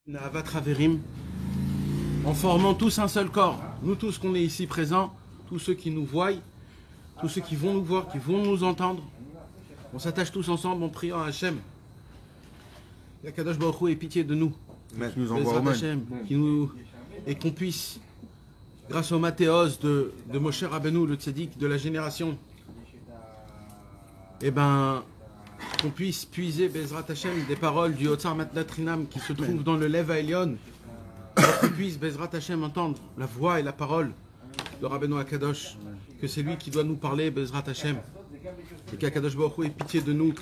Nahavat Haverim, en formant tous un seul corps. Nous tous qu'on est ici présents, tous ceux qui nous voient, tous ceux qui vont nous voir, qui vont nous entendre, on s'attache tous ensemble en priant à Hachem. Yakadosh Baruch Hu ait pitié de nous. Qui nous envoie au Hachem, et qu'on puisse, grâce au Mathéos de Moshe Rabbeinu, le tzaddik de la génération, qu'on puisse puiser Bezrat Hashem des paroles du Otsar Matlatrinam qui se trouvent dans le Lev Haelyon, qu'on puisse Bezrat Hashem entendre la voix et la parole de Rabbeinu Akadosh, que c'est lui qui doit nous parler, Bezrat Hashem, et qu'Akadosh Baruch Hu ait pitié de nous,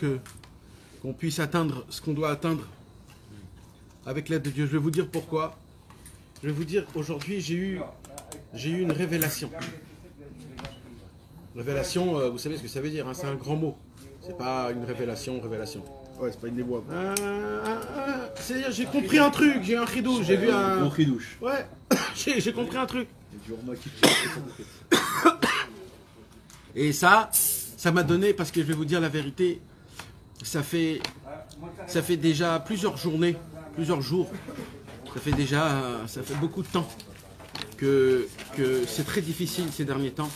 qu'on puisse atteindre ce qu'on doit atteindre avec l'aide de Dieu. Je vais vous dire pourquoi. Je vais vous dire, aujourd'hui j'ai eu une révélation. Révélation, vous savez ce que ça veut dire, hein, c'est un grand mot. C'est pas une révélation. Ouais, c'est pas une dévoile. C'est-à-dire, j'ai compris un truc, j'ai un chidouche, j'ai vu un... Bon chidouche. Ouais, j'ai compris un truc. Et ça m'a donné, parce que je vais vous dire la vérité, ça fait déjà plusieurs journées, plusieurs jours, ça fait beaucoup de temps que c'est très difficile ces derniers temps.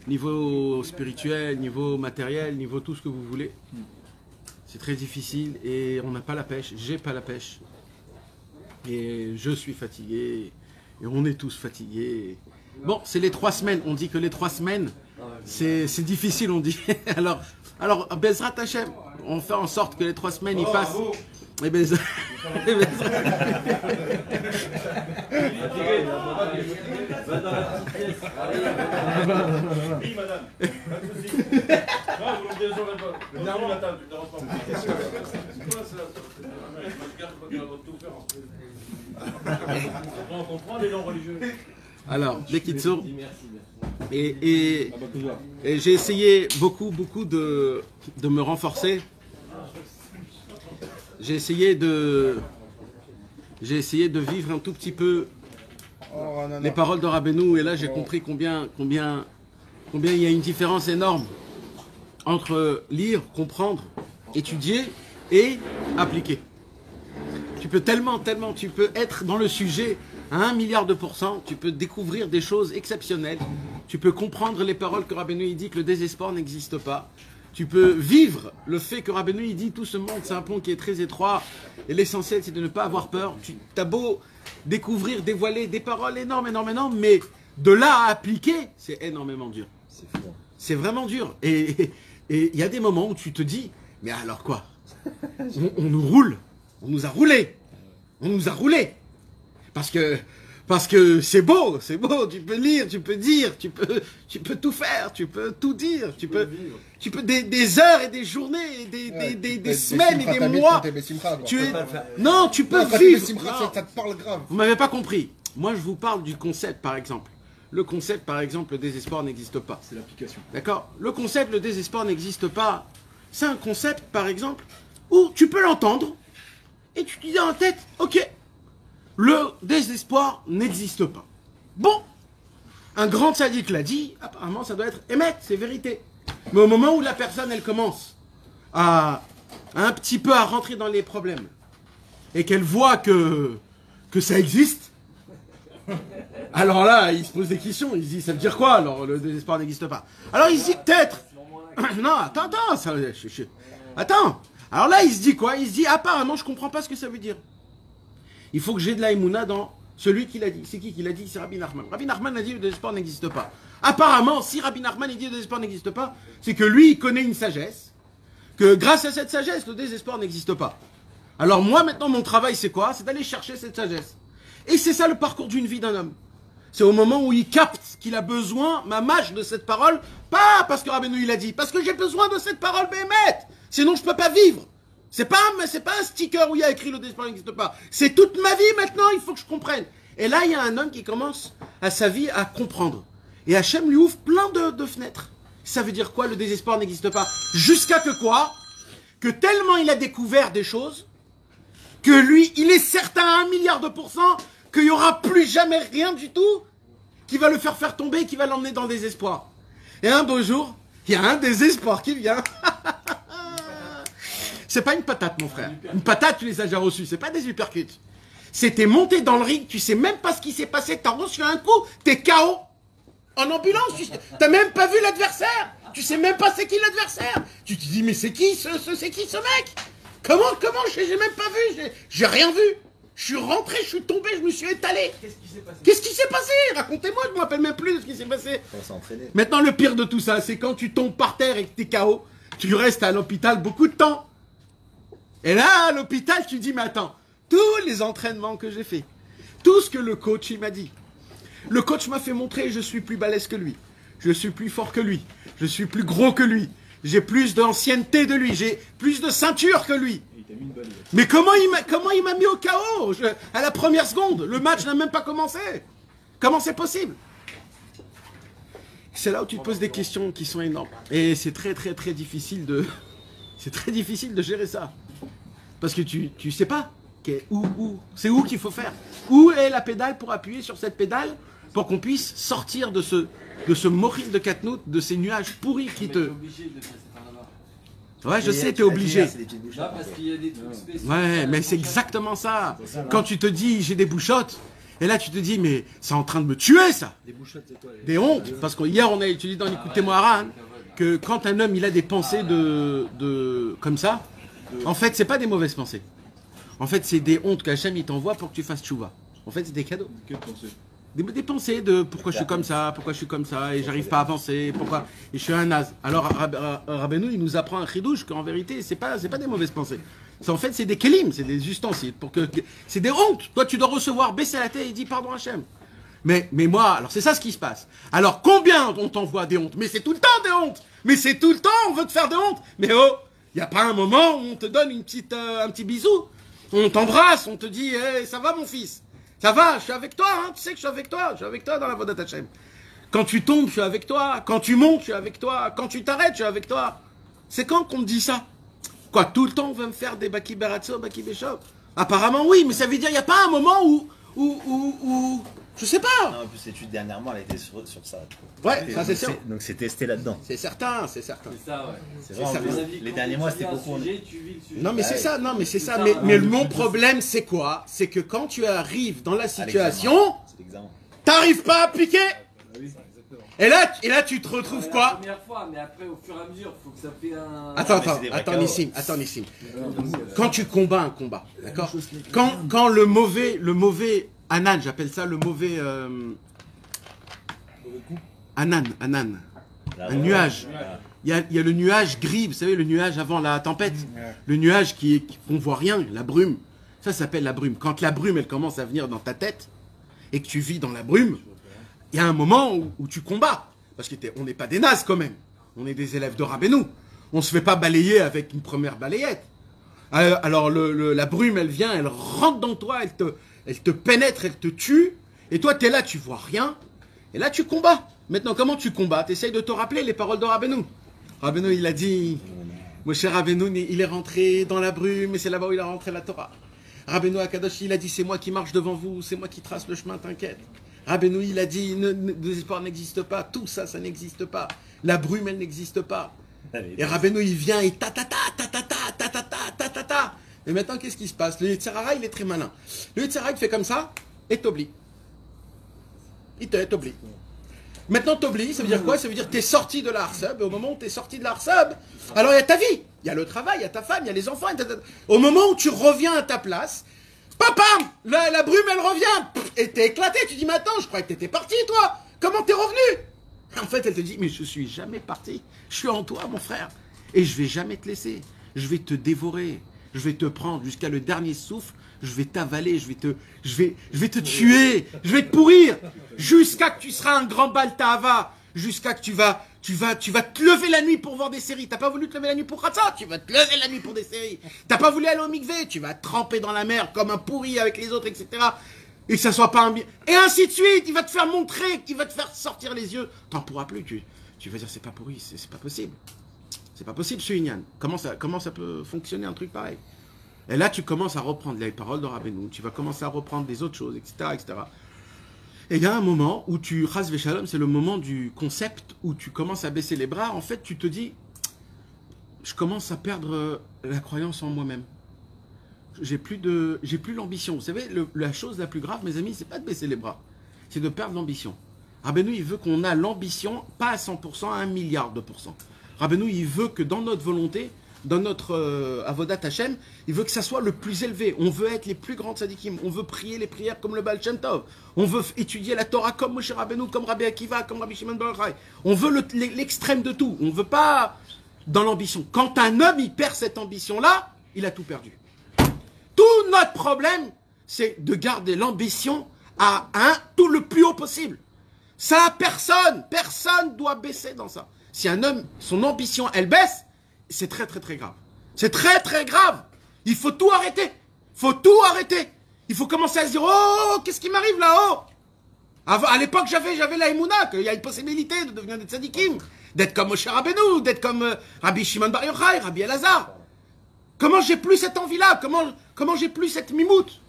Niveau spirituel, niveau matériel, niveau tout ce que vous voulez. C'est très difficile et on n'a pas la pêche, j'ai pas la pêche. Et je suis fatigué, et on est tous fatigués. Bon, c'est les 3 semaines, on dit que les 3 semaines, c'est difficile, on dit. Alors, Bezrat Hashem, on fait en sorte que les 3 semaines, ils passent. Et Oui, madame. Pas de souci. Non, vous l'avez déjà le matin, tu ne déranges pas. C'est quoi ça? Je garde tout faire. On comprend les noms religieux. Alors, les Kitsour. Et j'ai essayé beaucoup de me renforcer. J'ai essayé de vivre un tout petit peu les paroles de Rabbeinu, et là j'ai compris combien il y a une différence énorme entre lire, comprendre, étudier et appliquer. Tu peux tu peux être dans le sujet à 1 milliard de %, tu peux découvrir des choses exceptionnelles, tu peux comprendre les paroles que Rabbeinu il dit que le désespoir n'existe pas. Tu peux vivre le fait que Rabbeinu il dit tout ce monde c'est un pont qui est très étroit et l'essentiel c'est de ne pas avoir peur. Tu as beau découvrir, dévoiler des paroles énormes, mais de là à appliquer, c'est énormément dur. C'est vraiment dur. Et il y a des moments où tu te dis, mais alors quoi? On nous roule, on nous a roulé. Parce que c'est beau, tu peux lire, tu peux dire, tu peux tout faire, tu peux tout dire, tu peux des heures et des journées, des semaines et des mois. Non, tu peux vivre. Ça te parle grave. Vous m'avez pas compris. Moi, je vous parle du concept, par exemple. Le concept, par exemple, le désespoir n'existe pas. C'est l'application. D'accord? Le concept, le désespoir n'existe pas. C'est un concept, par exemple, où tu peux l'entendre et tu te dis dans la tête, ok, le désespoir n'existe pas. Bon, un grand tzaddik l'a dit, apparemment ça doit être émet, c'est vérité. Mais au moment où la personne, elle commence à un petit peu à rentrer dans les problèmes, et qu'elle voit que ça existe, alors là, il se pose des questions, il se dit, ça veut dire quoi alors, le désespoir n'existe pas? Alors il se dit peut-être, non, attends, attends, alors là il se dit quoi? Il se dit, apparemment je comprends pas ce que ça veut dire. Il faut que j'ai de la émouna dans celui qui l'a dit. C'est qui l'a dit? C'est Rabbi Nachman. Rabbi Nachman a dit que le désespoir n'existe pas. Apparemment, si Rabbi Nachman dit que le désespoir n'existe pas, c'est que lui, il connaît une sagesse, que grâce à cette sagesse, le désespoir n'existe pas. Alors moi, maintenant, mon travail, c'est quoi? C'est d'aller chercher cette sagesse. Et c'est ça le parcours d'une vie d'un homme. C'est au moment où il capte qu'il a besoin, ma mâche, de cette parole, pas parce que Rabbeinu il a dit, parce que j'ai besoin de cette parole, Bémet. Sinon, je peux pas vivre. C'est pas un sticker où il y a écrit le désespoir n'existe pas. C'est toute ma vie maintenant, il faut que je comprenne. Et là, il y a un homme qui commence à sa vie à comprendre. Et Hachem lui ouvre plein de fenêtres. Ça veut dire quoi, le désespoir n'existe pas? Jusqu'à que quoi? Que tellement il a découvert des choses, que lui, il est certain à 1 milliard de % qu'il n'y aura plus jamais rien du tout qui va le faire tomber, qui va l'emmener dans le désespoir. Et un beau jour, il y a un désespoir qui vient. C'est pas une patate, mon frère. Une patate, tu les as déjà reçues. C'est pas des uppercuts. C'était monté dans le ring, tu sais même pas ce qui s'est passé, t'as reçu un coup, t'es KO. En ambulance, t'as même pas vu l'adversaire. Tu sais même pas c'est qui l'adversaire. Tu te dis, mais c'est qui ce mec? Comment, j'ai même pas vu, j'ai rien vu. Je suis rentré, je suis tombé, je me suis étalé. Qu'est-ce qui s'est passé? Racontez-moi, je me rappelle même plus de ce qui s'est passé. Maintenant, le pire de tout ça, c'est quand tu tombes par terre et que t'es KO, tu restes à l'hôpital beaucoup de temps. Et là, à l'hôpital, tu dis, mais attends, tous les entraînements que j'ai fait, tout ce que le coach il m'a dit, le coach m'a fait montrer je suis plus balèze que lui, je suis plus fort que lui, je suis plus gros que lui, j'ai plus d'ancienneté de lui, j'ai plus de ceinture que lui. Mais comment il m'a mis au KO à la première seconde? Le match n'a même pas commencé. Comment c'est possible? C'est là où tu te poses des questions qui sont énormes. Et c'est très difficile de... C'est très difficile de gérer ça. Parce que tu sais pas c'est où qu'il faut faire. Où est la pédale pour appuyer sur cette pédale pour qu'on puisse sortir de ce Maurice de Katnout, de ces nuages pourris qui te... Ouais, je sais, t'es obligé. Non, parce qu'il y a des trucs spéciaux. Ouais, mais c'est exactement ça. Quand tu te dis, j'ai des bouchottes, et là tu te dis, mais c'est en train de me tuer ça. Des bouchottes, c'est quoi? Des hontes. Parce qu'hier, on a étudié dans l'écoute-moi Aran que quand un homme, il a des pensées comme ça, en fait, c'est pas des mauvaises pensées. En fait, c'est des hontes qu'Hachem il t'envoie pour que tu fasses tchouva. En fait, c'est des cadeaux. Des pensées de pourquoi je suis comme ça, et j'arrive pas à avancer, pourquoi, et je suis un naze. Alors, Rabbeinu, il nous apprend un chidouche qu'en vérité, c'est pas des mauvaises pensées. En fait, c'est des kelim, c'est des ustensiles. C'est des hontes. Toi, tu dois recevoir, baisser la tête et dire pardon Hachem. Mais moi, alors c'est ça ce qui se passe. Alors, combien on t'envoie des hontes? Mais c'est tout le temps des hontes. Mais c'est tout le temps, on veut te faire des hontes. Mais oh, il n'y a pas un moment où on te donne un petit bisou. On t'embrasse, on te dit, hey, ça va mon fils? Ça va, je suis avec toi, hein, tu sais que je suis avec toi dans la Vodat Hashem. Quand tu tombes, je suis avec toi. Quand tu montes, je suis avec toi. Quand tu t'arrêtes, je suis avec toi. C'est quand qu'on me dit ça? Quoi, tout le temps on va me faire des Baki Beratzo, Baki Beshov? Apparemment oui, mais ça veut dire il n'y a pas un moment où je sais pas. Non, en plus l'étude dernièrement elle était sur ça. Ouais, ça c'est sûr. Donc c'est testé là-dedans. C'est certain. C'est ça, ouais. C'est vrai, en plus, les derniers mois c'était beaucoup. Non mais c'est ça, mais mon problème c'est quoi? C'est que quand tu arrives dans la situation, t'arrives pas à appliquer. Et là tu te retrouves quoi? La première fois, mais après au fur et à mesure, il faut que ça fait un... Attends Nissim. Quand tu combats un combat, d'accord? Quand le mauvais Anan, j'appelle ça le mauvais Anan, un nuage. Il y a le nuage gris, vous savez, le nuage avant la tempête. Le nuage qu'on voit rien, la brume. Ça s'appelle la brume. Quand la brume, elle commence à venir dans ta tête, et que tu vis dans la brume, il y a un moment où tu combats. Parce qu'on n'est pas des nazes quand même. On est des élèves de Rabbeinu. On ne se fait pas balayer avec une première balayette. Alors la brume, elle vient, elle rentre dans toi, elle te pénètre, elle te tue. Et toi, tu es là, tu vois rien. Et là, tu combats. Maintenant, comment tu combats? Tu essayes de te rappeler les paroles de Rabbeinu. Rabbeinu, il a dit, mon cher Rabbeinu, il est rentré dans la brume et c'est là-bas où il a rentré la Torah. Rabbeinu Akadosh, il a dit, c'est moi qui marche devant vous, c'est moi qui trace le chemin, t'inquiète. Rabbeinu, il a dit, le désespoir n'existe pas, tout ça, ça n'existe pas. La brume, elle n'existe pas. Et Rabbeinu, il vient et ta-ta-ta. Et maintenant, qu'est-ce qui se passe? Le Yetzirara, il est très malin. Le Yetzirara, il fait comme ça et t'oublie. Il t'oublie. Maintenant, t'oublies, ça veut dire quoi? Ça veut dire que t'es sorti de la Harseb, et au moment où t'es sorti de la Harseb, alors il y a ta vie, il y a le travail, il y a ta femme, il y a les enfants, au moment où tu reviens à ta place, papa, la brume, elle revient, et t'es éclaté, tu dis, mais attends, je croyais que t'étais parti, toi, comment t'es revenu? En fait, elle te dit, mais je suis jamais parti, je suis en toi, mon frère, et je vais jamais te laisser, je vais te dévorer, je vais te prendre jusqu'à le dernier souffle, je vais t'avaler, je vais te tuer, je vais te pourrir, jusqu'à que tu seras un grand Baltahava, jusqu'à que tu vas te lever la nuit pour voir des séries. T'as pas voulu te lever la nuit pour Khatsa, tu vas te lever la nuit pour des séries. T'as pas voulu aller au mikvé, tu vas tremper dans la mer comme un pourri avec les autres, etc. Et que ça soit pas un bien. Et ainsi de suite, il va te faire montrer, il va te faire sortir les yeux. T'en pourras plus, tu vas dire c'est pas pourri, c'est pas possible. C'est pas possible, ce Inyan. Comment ça peut fonctionner un truc pareil? Et là, tu commences à reprendre les paroles de Rabbeinu, tu vas commencer à reprendre des autres choses, etc., etc. Et il y a un moment où Chas Veshalom, c'est le moment du concept où tu commences à baisser les bras. En fait, tu te dis, je commence à perdre la croyance en moi-même. j'ai plus l'ambition. Vous savez, la chose la plus grave, mes amis, c'est pas de baisser les bras, c'est de perdre l'ambition. Rabbeinu, il veut qu'on a l'ambition, pas à 100%, à 1 milliard de pourcents. Rabbeinu, il veut que dans notre volonté, dans notre Avodat Hashem, il veut que ça soit le plus élevé. On veut être les plus grands tzadikim. On veut prier les prières comme le Baal Shem Tov. On veut étudier la Torah comme Moshe Rabbeinu, comme Rabbi Akiva, comme Rabbi Shimon Bar Yochai. On veut l'extrême de tout. On ne veut pas dans l'ambition. Quand un homme, il perd cette ambition-là, il a tout perdu. Tout notre problème, c'est de garder l'ambition à tout le plus haut possible. Ça, personne doit baisser dans ça. Si un homme, son ambition, elle baisse, c'est très très très grave. C'est très très grave. Il faut tout arrêter. Il faut commencer à se dire, oh, qu'est-ce qui m'arrive là-haut? À l'époque, j'avais la Emouna, qu'il y a une possibilité de devenir des tzadikim, d'être comme Moshe Rabbeinu, d'être comme Rabbi Shimon Bar Yochai, Rabbi Elazar. Comment j'ai plus cette envie-là? Comment j'ai plus cette mimoute?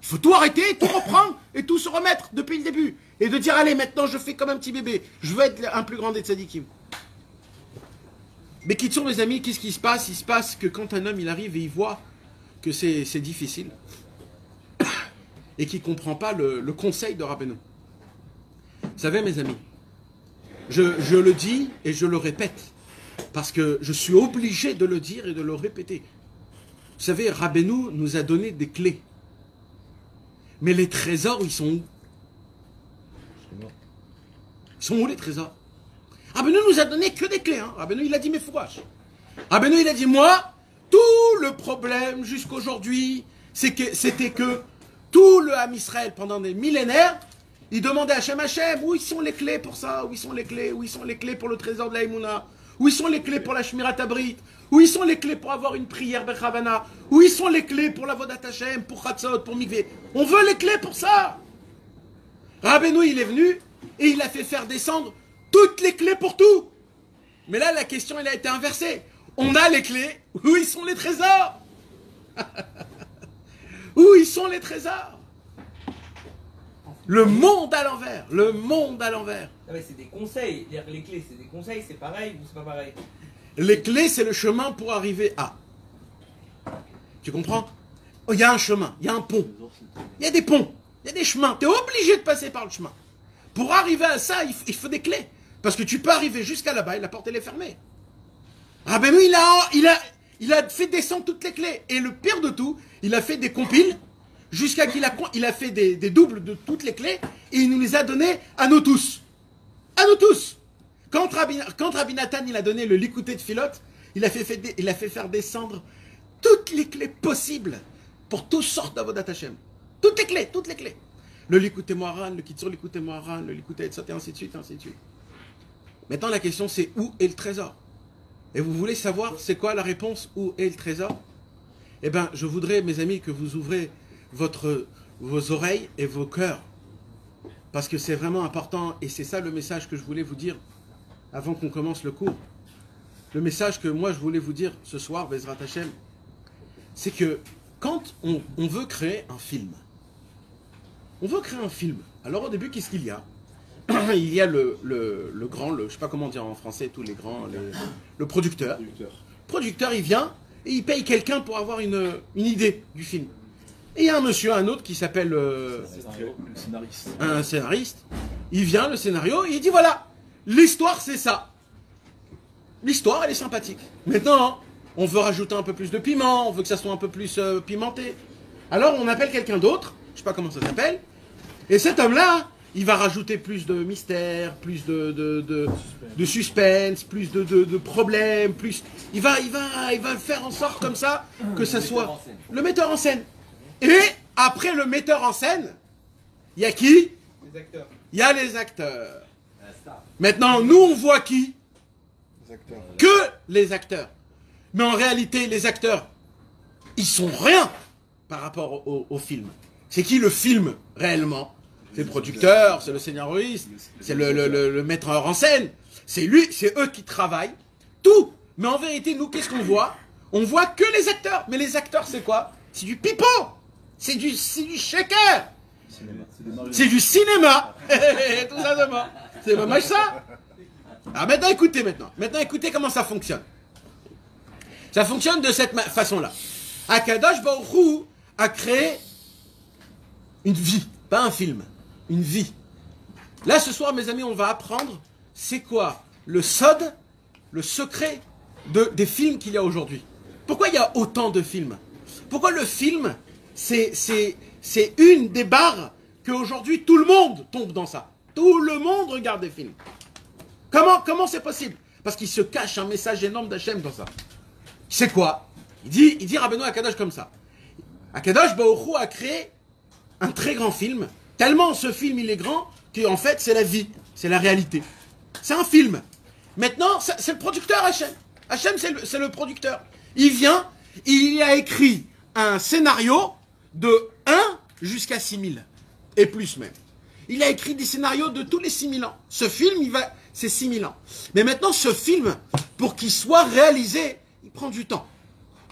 Il faut tout arrêter, tout reprendre et tout se remettre depuis le début. Et de dire, allez, maintenant je fais comme un petit bébé. Je veux être un plus grand des tzadikim. Mais Kitsour, mes amis, qu'est-ce qui se passe? Il se passe que quand un homme il arrive et il voit que c'est difficile et qu'il ne comprend pas le conseil de Rabbeinu. Vous savez, mes amis, je le dis et je le répète parce que je suis obligé de le dire et de le répéter. Vous savez, Rabbeinu nous a donné des clés. Mais les trésors, ils sont où? Ils sont où les trésors? Rabbeinu nous a donné que des clés. Hein. Rabbeinu, il a dit mes fourrages. Rabbeinu, il a dit, moi, tout le problème jusqu'aujourd'hui, c'était que tout le Ham Israël, pendant des millénaires, il demandait à Hachem, où sont les clés pour ça? Où sont les clés? Où sont les clés pour le trésor de la Emouna? Où sont les clés pour la Shmirat Abrit? Où sont les clés pour avoir une prière Bechavana? Où sont les clés pour la Vodat Hashem, pour Chatzot, pour Mikveh? On veut les clés pour ça. Rabbeinu, il est venu et il a fait faire descendre toutes les clés pour tout. Mais là, la question, elle a été inversée. On a les clés. Où ils sont les trésors? Où ils sont les trésors? Le monde à l'envers. Le monde à l'envers. Ah mais c'est des conseils. Les clés, c'est des conseils. C'est pareil ou c'est pas pareil? Les clés, c'est le chemin pour arriver à. Tu comprends? Il y a un chemin. Il y a un pont. Il y a des ponts. Il y a des chemins. Tu es obligé de passer par le chemin. Pour arriver à ça, il faut des clés. Parce que tu peux arriver jusqu'à là-bas et la porte elle est fermée. Rabbeinu, il a fait descendre toutes les clés. Et le pire de tout, il a fait des compiles jusqu'à qu'il a fait des doubles de toutes les clés et il nous les a données à nous tous. À nous tous. Quand Rabbi Nathan il a donné le Likutei Tfilot, il a fait faire descendre toutes les clés possibles pour toutes sortes d'Avodat Hashem. Toutes les clés. Le Likutei Moharan, le Kitzur Likutei Moharan, le Likutei Etzot, et ainsi de suite, ainsi de suite. Maintenant, la question, c'est où est le trésor? Et vous voulez savoir c'est quoi la réponse, où est le trésor? Eh bien, je voudrais, mes amis, que vous ouvrez vos oreilles et vos cœurs. Parce que c'est vraiment important, et c'est ça le message que je voulais vous dire avant qu'on commence le cours. Le message que moi, je voulais vous dire ce soir, Bezrat Hashem, c'est que quand on veut créer un film, alors au début, qu'est-ce qu'il y a? Il y a le grand, je ne sais pas comment dire en français, tous les grands, le producteur. Le producteur, il vient et il paye quelqu'un pour avoir une idée du film. Et il y a un monsieur, un autre qui s'appelle un scénariste. Il vient, le scénario, et il dit voilà, l'histoire c'est ça. L'histoire, elle est sympathique. Maintenant, on veut rajouter un peu plus de piment, on veut que ça soit un peu plus pimenté. Alors on appelle quelqu'un d'autre, je ne sais pas comment ça s'appelle, et cet homme-là, il va rajouter plus de mystère, plus de suspense, plus de problèmes, plus. Il va faire en sorte comme ça que ça soit le metteur en scène. Et après le metteur en scène, il y a qui? Les acteurs. Il y a les acteurs. Maintenant, nous on voit qui? Les acteurs. Que les acteurs. Mais en réalité, les acteurs, ils sont rien par rapport au film. C'est qui le film réellement? C'est le producteur, c'est le scénariste, c'est le metteur en scène. C'est lui, c'est eux qui travaillent. Tout. Mais en vérité, nous, qu'est-ce qu'on voit? On voit que les acteurs. Mais les acteurs, c'est quoi? C'est du pipeau. C'est du shaker. C'est du cinéma. Tout simplement. C'est pas mal ça. Alors maintenant, écoutez maintenant. Maintenant, écoutez comment ça fonctionne. Ça fonctionne de cette façon-là. Akadosh Baruch Hu, a créé une vie, pas un film, une vie. Là, ce soir, mes amis, on va apprendre c'est quoi le sod, le secret des films qu'il y a aujourd'hui. Pourquoi il y a autant de films? Pourquoi le film, c'est une des barres qu'aujourd'hui tout le monde tombe dans ça. Tout le monde regarde des films. Comment c'est possible? Parce qu'il se cache un message énorme d'Hachem dans ça. C'est quoi? Il dit Rabbeinu Akadosh comme ça. Akadosh Baruch Hu a créé un très grand film, tellement ce film il est grand qu'en fait c'est la vie, c'est la réalité. C'est un film. Maintenant, c'est le producteur Hachem. Hachem c'est le producteur. Il vient, il a écrit un scénario de 1 jusqu'à 6000 et plus même. Il a écrit des scénarios de tous les 6000 ans. Ce film, c'est 6000 ans. Mais maintenant, ce film, pour qu'il soit réalisé, il prend du temps.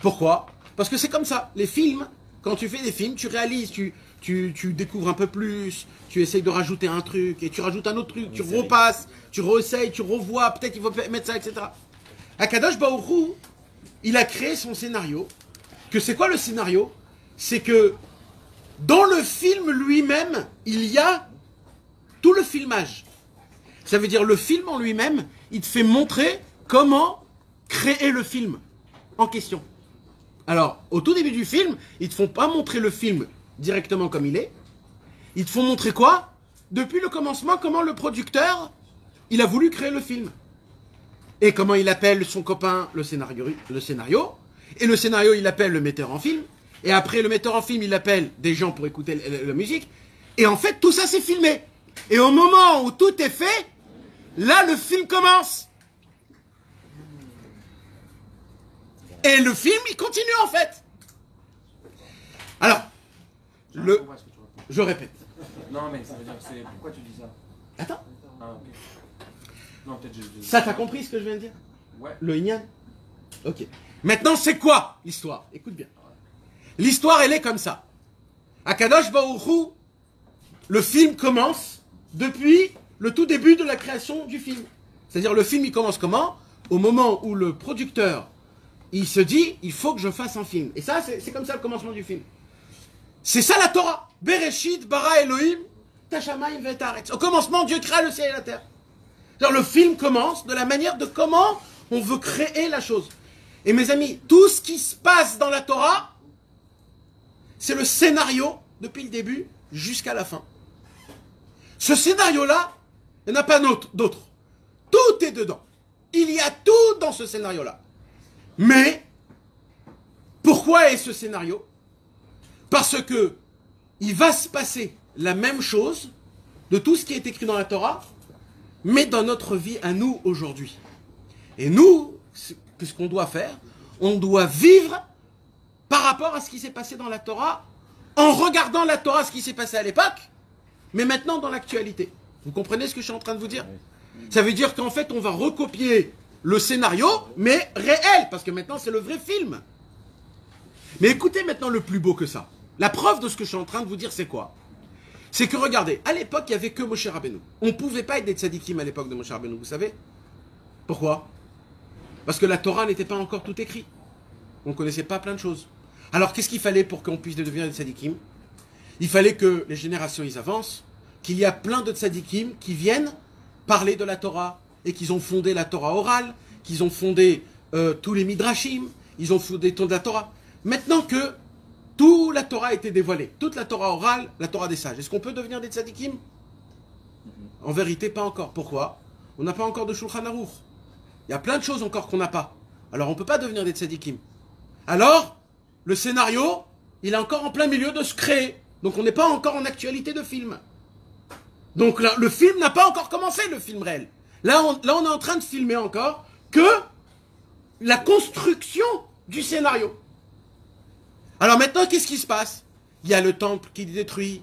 Pourquoi? Parce que c'est comme ça. Les films, quand tu fais des films, tu réalises, tu découvres un peu plus, tu essayes de rajouter un truc, et tu rajoutes un autre truc, tu repasses, tu réessayes, tu revois, peut-être qu'il faut mettre ça, etc. Akadosh Baruch Hu, il a créé son scénario. Que c'est quoi le scénario? C'est que dans le film lui-même, il y a tout le filmage. Ça veut dire le film en lui-même, il te fait montrer comment créer le film en question. Alors, au tout début du film, ils te font pas montrer le film directement comme il est. Ils te font montrer quoi? Depuis le commencement, comment le producteur, il a voulu créer le film. Et comment il appelle son copain le scénario. Et le scénario, il appelle le metteur en film. Et après, le metteur en film, il appelle des gens pour écouter la musique. Et en fait, tout ça, c'est filmé. Et au moment où tout est fait, là, le film commence. Et le film, il continue, en fait. Alors, je répète. Non, mais ça veut dire que c'est. Pourquoi tu dis ça? Attends. Ah, ok. Non, peut-être Ça, t'as compris ce que je viens de dire? Ouais. Le Inyan? Ok. Maintenant, c'est quoi l'histoire? Écoute bien. L'histoire, elle est comme ça. Akadosh Baruch Hu, le film commence depuis le tout début de la création du film. C'est-à-dire, le film, il commence comment? Au moment où le producteur, il se dit, il faut que je fasse un film. Et ça, c'est comme ça le commencement du film. C'est ça la Torah. Bereshit, bara Elohim, tashamayim vetaretz. Au commencement, Dieu créa le ciel et la terre. C'est-à-dire, le film commence de la manière de comment on veut créer la chose. Et mes amis, tout ce qui se passe dans la Torah, c'est le scénario depuis le début jusqu'à la fin. Ce scénario-là, il n'y en a pas d'autre. Tout est dedans. Il y a tout dans ce scénario-là. Mais, pourquoi est ce scénario? Parce que il va se passer la même chose de tout ce qui est écrit dans la Torah, mais dans notre vie à nous aujourd'hui. Et nous, qu'est-ce qu'on doit faire? On doit vivre par rapport à ce qui s'est passé dans la Torah, en regardant la Torah, ce qui s'est passé à l'époque, mais maintenant dans l'actualité. Vous comprenez ce que je suis en train de vous dire? Ça veut dire qu'en fait, on va recopier le scénario, mais réel, parce que maintenant, c'est le vrai film. Mais écoutez maintenant le plus beau que ça. La preuve de ce que je suis en train de vous dire, c'est quoi? C'est que regardez, à l'époque, il n'y avait que Moshe Rabbeinu. On ne pouvait pas être des tzadikim à l'époque de Moshe Rabbeinu, vous savez? Pourquoi? Parce que la Torah n'était pas encore tout écrit. On ne connaissait pas plein de choses. Alors, qu'est-ce qu'il fallait pour qu'on puisse devenir des tzadikim? Il fallait que les générations, ils avancent, qu'il y a plein de tzadikim qui viennent parler de la Torah, et qu'ils ont fondé la Torah orale, qu'ils ont fondé tous les midrashim, ils ont fondé toute la Torah. Maintenant que toute la Torah a été dévoilée, toute la Torah orale, la Torah des sages, est-ce qu'on peut devenir des tzadikim? En vérité, pas encore. Pourquoi? On n'a pas encore de Shulchan Aruch. Il y a plein de choses encore qu'on n'a pas. Alors on ne peut pas devenir des tzadikim. Alors, le scénario, il est encore en plein milieu de se créer. Donc on n'est pas encore en actualité de film. Donc là, le film n'a pas encore commencé, le film réel. Là, on est en train de filmer encore que la construction du scénario. Alors maintenant, qu'est-ce qui se passe? Il y a le temple qui est détruit,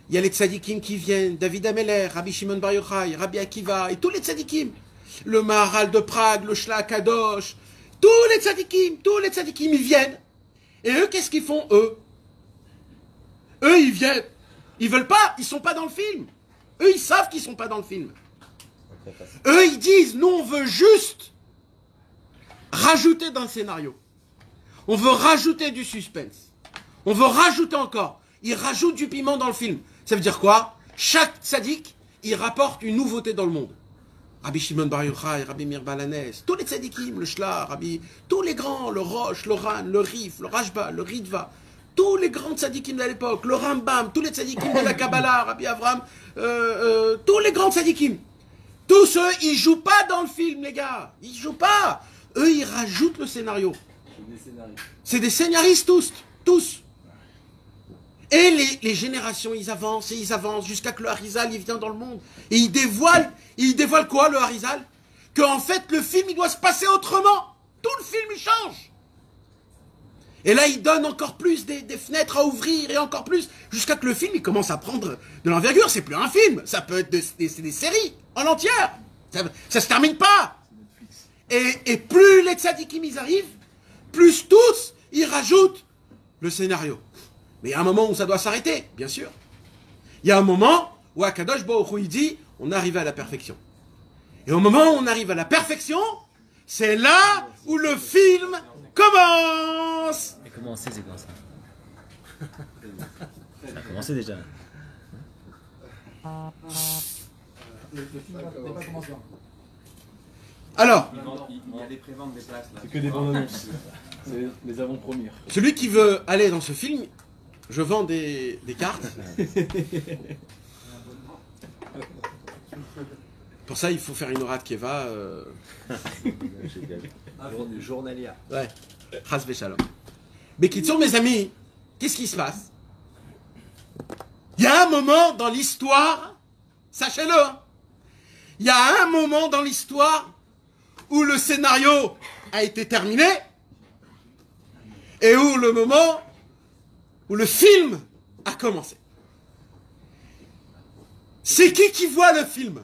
il y a les tzadikim qui viennent, David Ameller, Rabbi Shimon Bar Yochai, Rabbi Akiva, et tous les tzadikim. Le Maharal de Prague, le Shla Kadosh, tous les tzadikim, ils viennent. Et eux, qu'est-ce qu'ils font, eux? Eux, ils viennent. Ils veulent pas, ils sont pas dans le film. Eux, ils savent qu'ils sont pas dans le film. Eux, ils disent, nous, on veut juste rajouter dans le scénario. On veut rajouter du suspense. On veut rajouter encore. Il rajoute du piment dans le film. Ça veut dire quoi? Chaque tzaddik, il rapporte une nouveauté dans le monde. Rabbi Shimon Bar Yochai, Rabbi Meir Balanès, tous les tzaddikim, le Shla, Rabbi, tous les grands, le Rosh, le Ran, le Rif, le Rashba, le Ritva, tous les grands tzaddikim de l'époque, le Rambam, tous les tzaddikim de la Kabbalah, Rabbi Avram, tous les grands tzaddikim. Tous eux, ils jouent pas dans le film, les gars. Ils jouent pas. Eux, ils rajoutent le scénario. C'est des scénaristes tous. Et les générations, ils avancent jusqu'à que le Harizal, il vient dans le monde. Et il dévoile quoi, le Harizal? Qu'en fait, le film, il doit se passer autrement. Tout le film, il change. Et là, il donne encore plus des fenêtres à ouvrir et encore plus, jusqu'à que le film, il commence à prendre de l'envergure. C'est plus un film, ça peut être des séries en entière. Ça se termine pas. Et plus les tzadikim, ils arrivent, plus tous, ils rajoutent le scénario. Mais il y a un moment où ça doit s'arrêter, bien sûr. Il y a un moment où Akadosh Baruch Hu, il dit, on est arrivé à la perfection. Et au moment où on arrive à la perfection, c'est là où le film commence. Et comment c'est quand ça? Ça a commencé déjà. Alors, Il y a des préventes des places là. C'est que des bandes annonces. C'est les avant-premières. celui qui veut aller dans ce film, je vends des cartes. Pour ça, il faut faire une Horat Keva. Journalière. Ouais. Chas v'shalom. Mais qui sont mes amis, qu'est-ce qui se passe? Il y a un moment dans l'histoire, sachez-le, hein, il y a un moment dans l'histoire où le scénario a été terminé et où le moment où le film a commencé. C'est qui voit le film?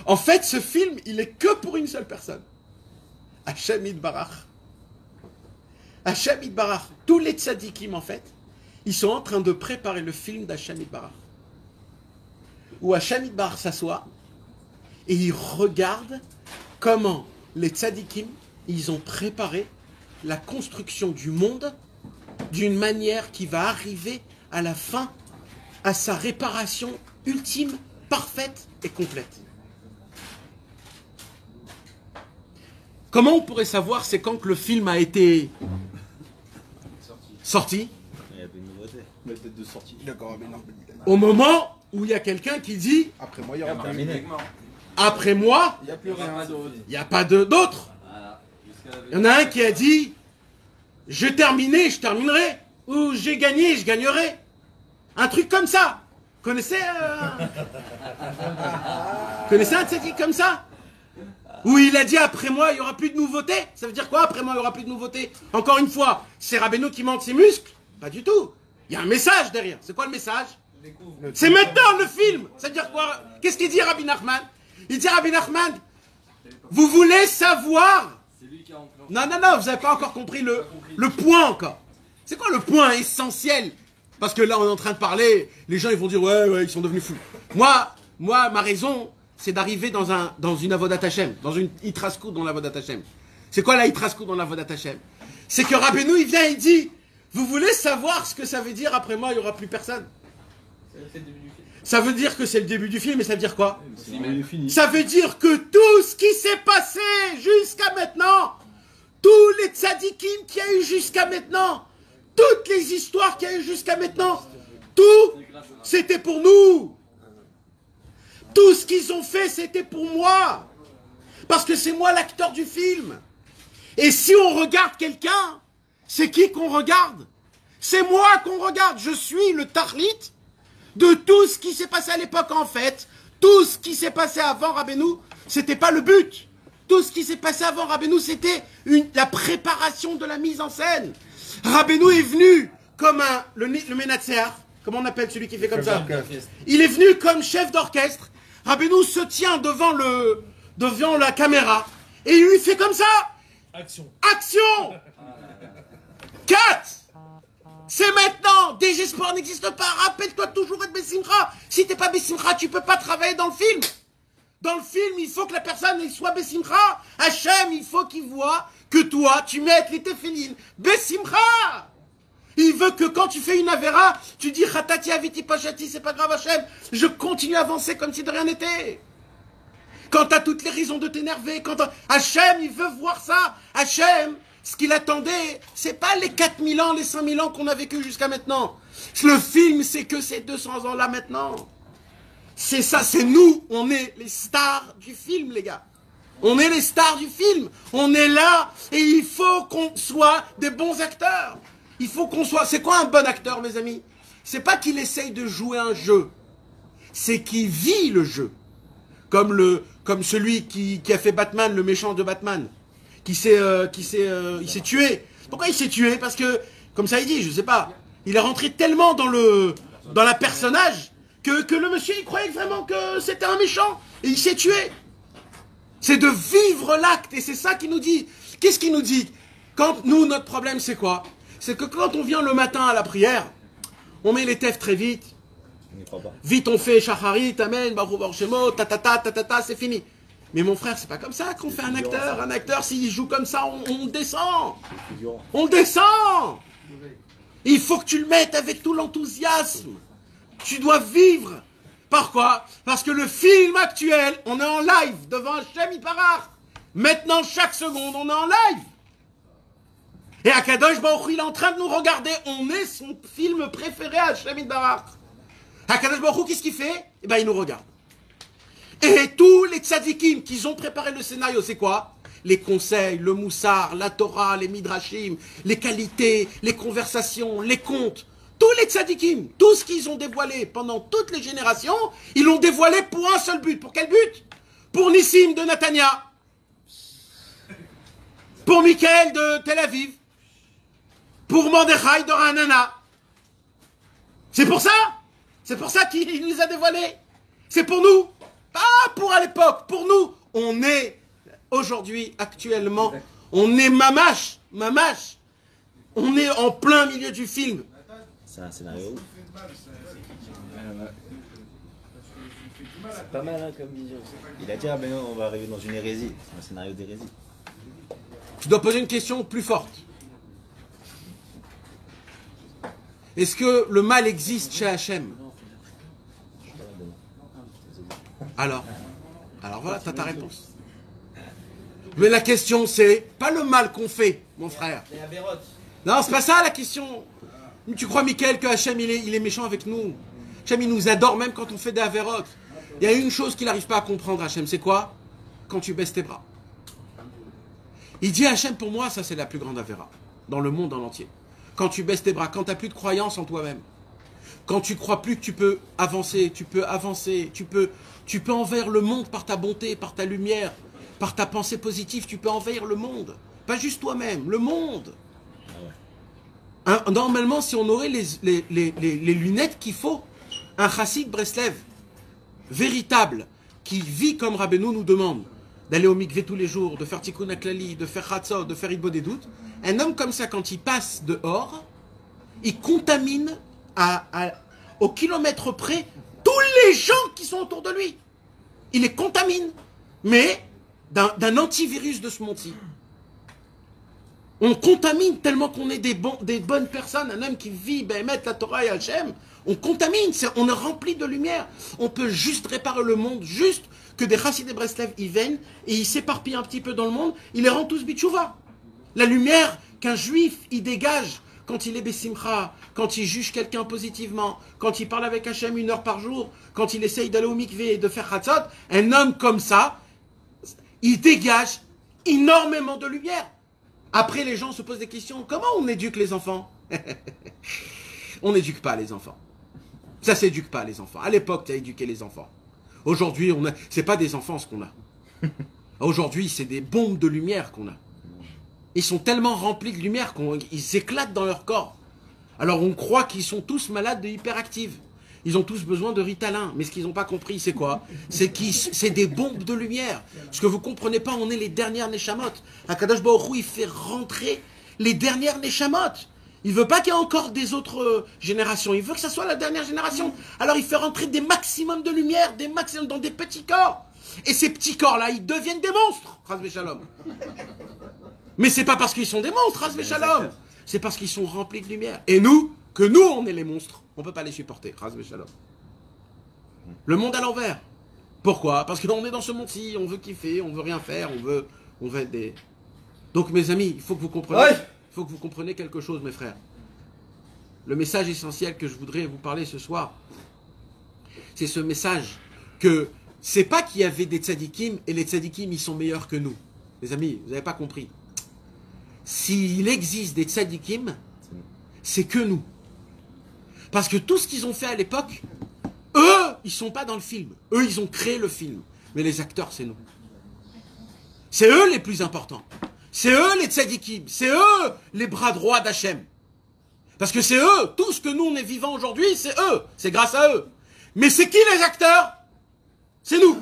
En fait, ce film, il est que pour une seule personne. Hashem Yitbarach. Hashem Yitbarach. Tous les tzadikim, en fait, ils sont en train de préparer le film d'Hashem Yitbarach. Où Hashem Yitbarach s'assoit et il regarde comment les tzadikim, ils ont préparé la construction du monde d'une manière qui va arriver à la fin à sa réparation ultime, parfaite et complète. Comment on pourrait savoir c'est quand que le film a été sorti? Il y avait une nouveauté. La tête de sortie. D'accord, mais non. Au moment où il y a quelqu'un qui dit Après moi, il y aura pas. Terminé. après moi, Il n'y a plus rien d'autre. il n'y a pas d'autre. Voilà. Il y en a un qui a dit j'ai terminé, je terminerai. Ou j'ai gagné, je gagnerai. Un truc comme ça. Connaissez connaissez un tzaddik comme ça? Où il a dit après moi il n'y aura plus de nouveautés. Ça veut dire quoi après moi il n'y aura plus de nouveautés? Encore une fois, c'est Rabbeinu qui monte ses muscles? Pas du tout. Il y a un message derrière. C'est quoi le message? C'est maintenant le film. Ça veut dire quoi? Qu'est-ce qu'il dit Rabbi Nachman? Il dit Rabbi Nachman, vous voulez savoir? C'est lui qui a enclenché. Non, vous n'avez pas encore compris le point encore. C'est quoi le point essentiel? Parce que là on est en train de parler, les gens ils vont dire ouais, ils sont devenus fous. Moi, ma raison, c'est d'arriver dans une avodat Hashem, dans une hitraskout dans l'avodat Hashem. C'est quoi la hitraskout dans l'avodat Hashem? C'est que Rabbeinu il vient, il dit, vous voulez savoir ce que ça veut dire après moi il n'y aura plus personne? C'est le début du film. Ça veut dire que c'est le début du film, et ça veut dire quoi? Il est fini. Ça veut dire que tout ce qui s'est passé jusqu'à maintenant, tous les tzadikim qu'il y a eu jusqu'à maintenant, toutes les histoires qu'il y a eu jusqu'à maintenant, tout, c'était pour nous. Tout ce qu'ils ont fait, c'était pour moi. Parce que c'est moi l'acteur du film. Et si on regarde quelqu'un, c'est qui qu'on regarde? C'est moi qu'on regarde. Je suis le tarlit de tout ce qui s'est passé à l'époque en fait. Tout ce qui s'est passé avant Rabbeinu, c'était pas le but. Tout ce qui s'est passé avant Rabbeinu, c'était la préparation de la mise en scène. Rabbeinu est venu comme le Menatzer, comment on appelle celui qui fait comme ça? Il est venu comme chef d'orchestre. Rabbeinu se tient devant la caméra et il lui fait comme ça. Action. Action. 4. C'est maintenant. Désespoir n'existe pas. Rappelle-toi toujours être Bessimcha. Si t'es pas Bessimcha, tu peux pas travailler dans le film. Dans le film, il faut que la personne soit Bessimcha. Hachem, il faut qu'il voit que toi, tu mettes les téfilines. Bessimcha. Il veut que quand tu fais une avéra, tu dis Khatati aviti pachati, c'est pas grave Hachem, je continue à avancer comme si de rien n'était. Quand tu as toutes les raisons de t'énerver, Hachem, il veut voir ça. Hachem, ce qu'il attendait, c'est pas les 4000 ans, les 5000 ans qu'on a vécu jusqu'à maintenant. Le film, c'est que ces 200 ans-là maintenant. C'est ça, c'est nous, on est les stars du film, les gars. On est les stars du film. On est là et il faut qu'on soit des bons acteurs. Il faut qu'on soit... C'est quoi un bon acteur, mes amis? C'est pas qu'il essaye de jouer un jeu. C'est qu'il vit le jeu. Comme celui qui a fait Batman, le méchant de Batman. Il s'est tué. Pourquoi il s'est tué? Parce que, comme ça il dit, je sais pas. Il est rentré tellement dans la personnage que le monsieur, il croyait vraiment que c'était un méchant. Et il s'est tué. C'est de vivre l'acte. Et c'est ça qu'il nous dit. Qu'est-ce qu'il nous dit? Quand nous, notre problème, c'est quoi? C'est que quand on vient le matin à la prière, on met les tefs très vite. Vite, on fait Shacharit, Amen, Baruch Baruch Shemo, ta, c'est fini. Mais mon frère, c'est pas comme ça qu'on fait un acteur. Un acteur, s'il joue comme ça, on descend. On descend. Il faut que tu le mettes avec tout l'enthousiasme. Tu dois vivre. Pourquoi? Parce que le film actuel, on est en live devant Hachem Yiparach. Maintenant, chaque seconde, on est en live. Et Akadosh Baruch Hu, il est en train de nous regarder. On est son film préféré à Hachem Yiparach. Akadosh Baruch Hu, qu'est-ce qu'il fait? Eh bien, il nous regarde. Et tous les tzadikim qui ont préparé le scénario, c'est quoi? Les conseils, le moussar, la Torah, les midrashim, les qualités, les conversations, les contes. Tous les tzadikim, tout ce qu'ils ont dévoilé pendant toutes les générations, ils l'ont dévoilé pour un seul but. Pour quel but? Pour Nissim de Netanya. Pour Michael de Tel Aviv. Pour Mordechai de Ranana. C'est pour ça? C'est pour ça qu'il nous a dévoilés. C'est pour nous. Pas pour à l'époque. Pour nous. On est aujourd'hui, actuellement, on est mamache. On est en plein milieu du film. C'est un scénario. C'est pas mal hein, comme vision. Il a dit, ah ben non, on va arriver dans une hérésie. C'est un scénario d'hérésie. Je dois poser une question plus forte. Est-ce que le mal existe chez Hachem? Alors voilà, t'as ta réponse. Mais la question, c'est pas le mal qu'on fait, mon frère. Non, c'est pas ça la question. Tu crois, Michael, que Hachem, il est méchant avec nous? Hachem, il nous adore même quand on fait des avérotes. Il y a une chose qu'il n'arrive pas à comprendre, Hachem, c'est quoi? Quand tu baisses tes bras. Il dit, Hachem, pour moi, ça c'est la plus grande avéra. Dans le monde en entier. Quand tu baisses tes bras, quand tu n'as plus de croyance en toi-même. Quand tu crois plus que tu peux avancer, tu peux envahir le monde par ta bonté, par ta lumière, par ta pensée positive, tu peux envahir le monde. Pas juste toi-même, le monde. Normalement, si on aurait les lunettes qu'il faut, un chassid Breslev, véritable, qui vit comme Rabbeinu nous demande, d'aller au mikvé tous les jours, de faire tikkun aklali, de faire chatzot, de faire idbo des doutes, un homme comme ça, quand il passe dehors, il contamine au kilomètre près tous les gens qui sont autour de lui. Il les contamine, mais d'un antivirus de ce monde-ci. On contamine tellement qu'on est des bonnes personnes. Un homme qui vit, mettre la Torah et Hachem, on contamine, on est rempli de lumière. On peut juste réparer le monde, juste que des Chassidei Breslev, ils viennent et ils s'éparpillent un petit peu dans le monde, ils les rendent tous bitchouva. La lumière qu'un juif, il dégage quand il est bessimcha, quand il juge quelqu'un positivement, quand il parle avec Hachem 1 heure par jour, quand il essaye d'aller au mikvé et de faire chatzot, un homme comme ça, il dégage énormément de lumière. Après, les gens se posent des questions. Comment on éduque les enfants? On n'éduque pas les enfants. Ça s'éduque pas les enfants. À l'époque, tu as éduqué les enfants. Aujourd'hui, c'est pas des enfants ce qu'on a. Aujourd'hui, c'est des bombes de lumière qu'on a. Ils sont tellement remplis de lumière qu'ils éclatent dans leur corps. Alors on croit qu'ils sont tous malades de hyperactive. Ils ont tous besoin de Ritalin. Mais ce qu'ils n'ont pas compris, c'est quoi? C'est des bombes de lumière. Ce que vous ne comprenez pas, on est les dernières Neshamot. Akadosh Baruch Hu, il fait rentrer les dernières Neshamot. Il ne veut pas qu'il y ait encore des autres générations. Il veut que ça soit la dernière génération. Alors il fait rentrer des maximums de lumière, des maximums dans des petits corps. Et ces petits corps-là, ils deviennent des monstres. Chas v'shalom. Mais c'est pas parce qu'ils sont des monstres, Ras Shalom. C'est parce qu'ils sont remplis de lumière. Et nous, que nous, on est les monstres, on peut pas les supporter, Ras Shalom. Le monde à l'envers. Pourquoi? Parce qu'on est dans ce monde-ci, on veut kiffer, on veut rien faire, on veut être des... Donc mes amis, il faut que vous compreniez, il faut que vous compreniez quelque chose, mes frères. Le message essentiel que je voudrais vous parler ce soir, c'est ce message que c'est pas qu'il y avait des tzadikim et les tzadikim ils sont meilleurs que nous. Les amis, vous n'avez pas compris. S'il existe des tzadikim, c'est que nous. Parce que tout ce qu'ils ont fait à l'époque, eux, ils sont pas dans le film. Eux, ils ont créé le film. Mais les acteurs, c'est nous. C'est eux les plus importants. C'est eux les tzadikim. C'est eux les bras droits d'Hachem. Parce que c'est eux, tout ce que nous on est vivants aujourd'hui, c'est eux. C'est grâce à eux. Mais c'est qui les acteurs? C'est nous.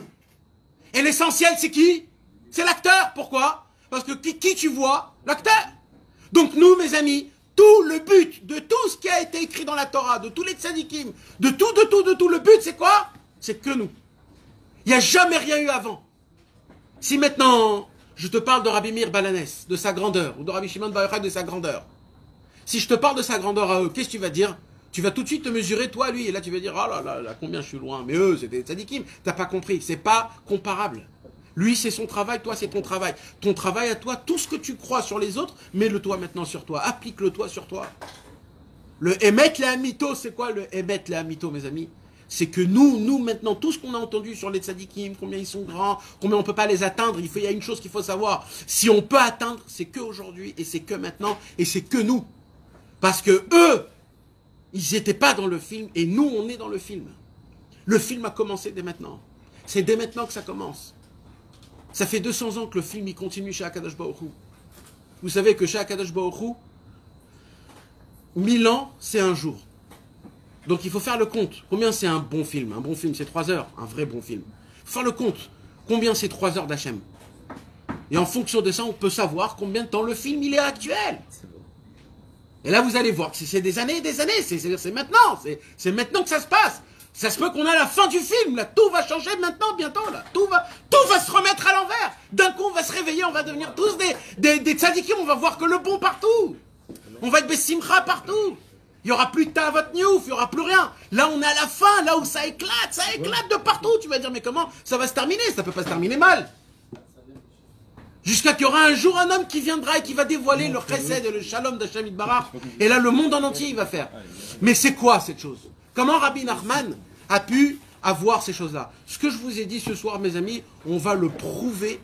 Et l'essentiel, c'est qui? C'est l'acteur. Pourquoi? Parce que qui tu vois? L'acteur. Donc nous, mes amis, tout le but de tout ce qui a été écrit dans la Torah, de tous les tzadikim, de tout, le but, c'est quoi? C'est que nous. Il n'y a jamais rien eu avant. Si maintenant, je te parle de Rabbi Meir Balanès, de sa grandeur, ou de Rabbi Shimon Bar Yochai, de sa grandeur, si je te parle de sa grandeur à eux, qu'est-ce que tu vas dire? Tu vas tout de suite te mesurer, toi, lui, et là tu vas dire, oh là là, combien je suis loin. Mais eux, c'était des tzadikim, t'as pas compris, c'est pas comparable. Lui, c'est son travail, toi, c'est ton travail. Ton travail à toi, tout ce que tu crois sur les autres, mets-le-toi maintenant sur toi, applique-le-toi sur toi. Le Emet le Hamito, c'est quoi le Emet le Hamito, mes amis? C'est que nous, maintenant, tout ce qu'on a entendu sur les tzadikim, combien ils sont grands, combien on ne peut pas les atteindre, il y a une chose qu'il faut savoir. Si on peut atteindre, c'est qu'aujourd'hui, et c'est que maintenant, et c'est que nous. Parce que eux, ils n'étaient pas dans le film, et nous, on est dans le film. Le film a commencé dès maintenant. C'est dès maintenant que ça commence. Ça fait 200 ans que le film, il continue chez Akadosh Baruch Hu. Vous savez que chez Akadosh Baruch Hu, 1000 ans, c'est un jour. Donc il faut faire le compte. Combien c'est un bon film? Un bon film, c'est 3 heures. Un vrai bon film. Il faut faire le compte. Combien c'est 3 heures d'Hachem? Et en fonction de ça, on peut savoir combien de temps le film, il est actuel. Et là, vous allez voir que c'est des années et des années. C'est maintenant. C'est maintenant que ça se passe. Ça se peut qu'on a la fin du film. Là, tout va changer maintenant, bientôt. Là. Tout va se remettre à l'envers. D'un coup, on va se réveiller. On va devenir tous des tzadikim. On va voir que le bon partout. On va être bessimcha partout. Il n'y aura plus de Tahavot Niouf. Il n'y aura plus rien. Là, on est à la fin. Là où ça éclate. Ça éclate de partout. Tu vas dire, mais comment ça va se terminer? Ça ne peut pas se terminer mal. Jusqu'à qu'il y aura un jour un homme qui viendra et qui va dévoiler le chesed et le shalom d'Hashem Yitbarach. Et là, le monde en entier, il va faire. Mais c'est quoi cette chose? Comment Rabbi Nachman a pu avoir ces choses-là? Ce que je vous ai dit ce soir, mes amis, on va le prouver.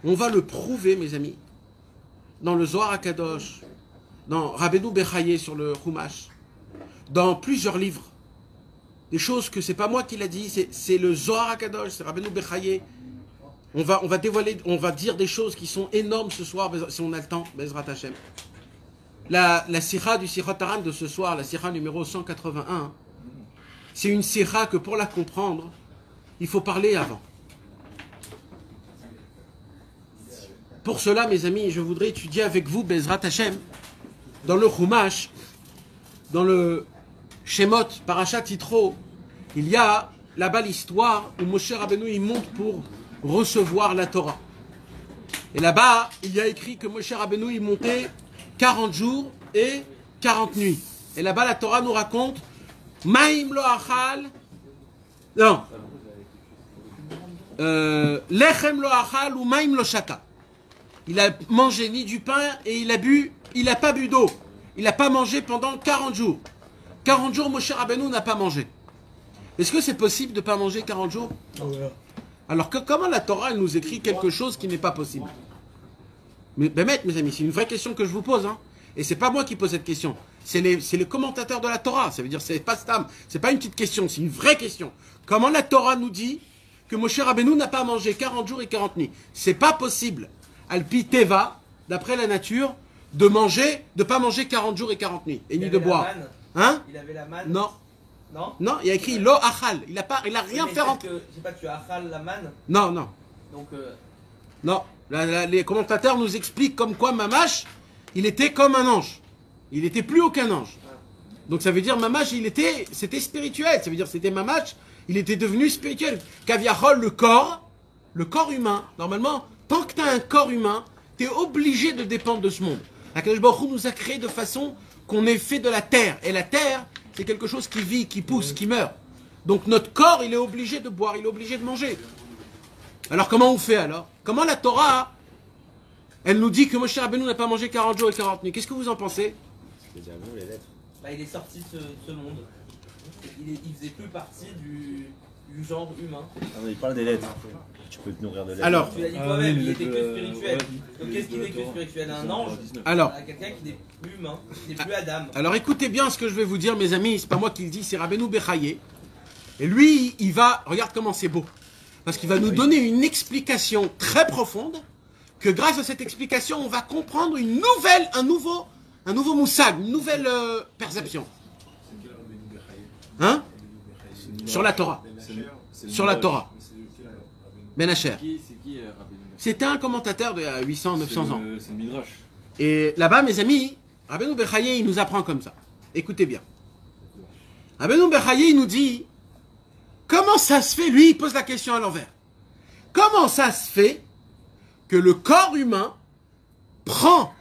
On va le prouver, mes amis, dans le Zohar HaKadosh, dans Rabbeinu Bechaye sur le Chumash, dans plusieurs livres. Des choses que c'est pas moi qui l'a dit, c'est le Zohar HaKadosh, c'est Rabbeinu Bechaye. On va dévoiler, on va dire des choses qui sont énormes ce soir, si on a le temps, Bezrat Hashem. La sira du Sirat Haran de ce soir, la sira numéro 181, c'est une sira que pour la comprendre, il faut parler avant. Pour cela, mes amis, je voudrais étudier avec vous, Bezrat Hashem, dans le Chumash, dans le Shemot, Parashat Yitro, il y a là-bas l'histoire où Moshe Rabbeinu il monte pour recevoir la Torah. Et là-bas, il y a écrit que Moshe Rabbeinu il montait 40 jours et 40 nuits. Et là-bas, la Torah nous raconte Maïm lo achal. Non. Lechem lo achal ou Maïm lo shata. Il a mangé ni du pain et il n'a pas bu d'eau. Il n'a pas mangé pendant 40 jours. 40 jours, Moshe Rabbeinu n'a pas mangé. Est-ce que c'est possible de ne pas manger 40 jours? Alors comment la Torah elle nous écrit quelque chose qui n'est pas possible? Mais mes amis, c'est une vraie question que je vous pose, hein. Et c'est pas moi qui pose cette question. C'est les commentateurs de la Torah. Ça veut dire c'est pas Stam, c'est pas une petite question, c'est une vraie question. Comment la Torah nous dit que Moshe Rabbeinu n'a pas mangé 40 jours et 40 nuits? C'est pas possible, Alpi Teva, d'après la nature, de pas manger 40 jours et 40 nuits et ni de boire. Hein? Il avait la manne? Non. Non? Non, il y a écrit lo achal. Il a rien fait rentrer. C'est pas que tu achal la manne? Non, non. Donc non. Les commentateurs nous expliquent comme quoi Mamash, il était comme un ange. Il n'était plus aucun ange. Donc ça veut dire Mamash, c'était spirituel. Ça veut dire c'était Mamash, il était devenu spirituel. Kaviachol, le corps humain, normalement, tant que tu as un corps humain, Tu es obligé de dépendre de ce monde. Akadosh Baruch Hu nous a créé de façon qu'on est fait de la terre. Et la terre, c'est quelque chose qui vit, qui pousse, qui meurt. Donc notre corps, il est obligé de boire, il est obligé de manger. Alors comment on fait alors? Comment la Torah, elle nous dit que Moshe Rabbeinu n'a pas mangé 40 jours et 40 nuits? Qu'est-ce que vous en pensez? C'est déjà vous, les lettres. Bah, il est sorti de ce monde. Il faisait plus partie du genre humain. Ah, mais il parle des lettres. Tu peux te nourrir de lettres. Alors, Tu l'as dit toi-même, il était que spirituel. Donc qu'est-ce qui n'est que spirituel? Un ange? alors, Quelqu'un qui n'est plus humain, qui n'est plus Adam. alors écoutez bien ce que je vais vous dire, mes amis. C'est pas moi qui le dis, c'est Rabbeinu Bechaye. Et lui, il va, regarde comment c'est beau. Parce qu'il va nous donner une explication très profonde, que grâce à cette explication, on va comprendre un nouveau moussag, une nouvelle perception. Hein? Sur la Torah. Sur la Torah. Ben Asher. C'est qui Rabbeinu? C'était un commentateur de 800, 900 ans. C'est le Midrash. Et là-bas, mes amis, Rabbeinu Bechaye, il nous apprend comme ça. Écoutez bien. Rabbeinu Bechaye, il nous dit, comment ça se fait, lui, il pose la question à l'envers. Comment ça se fait que le corps humain prend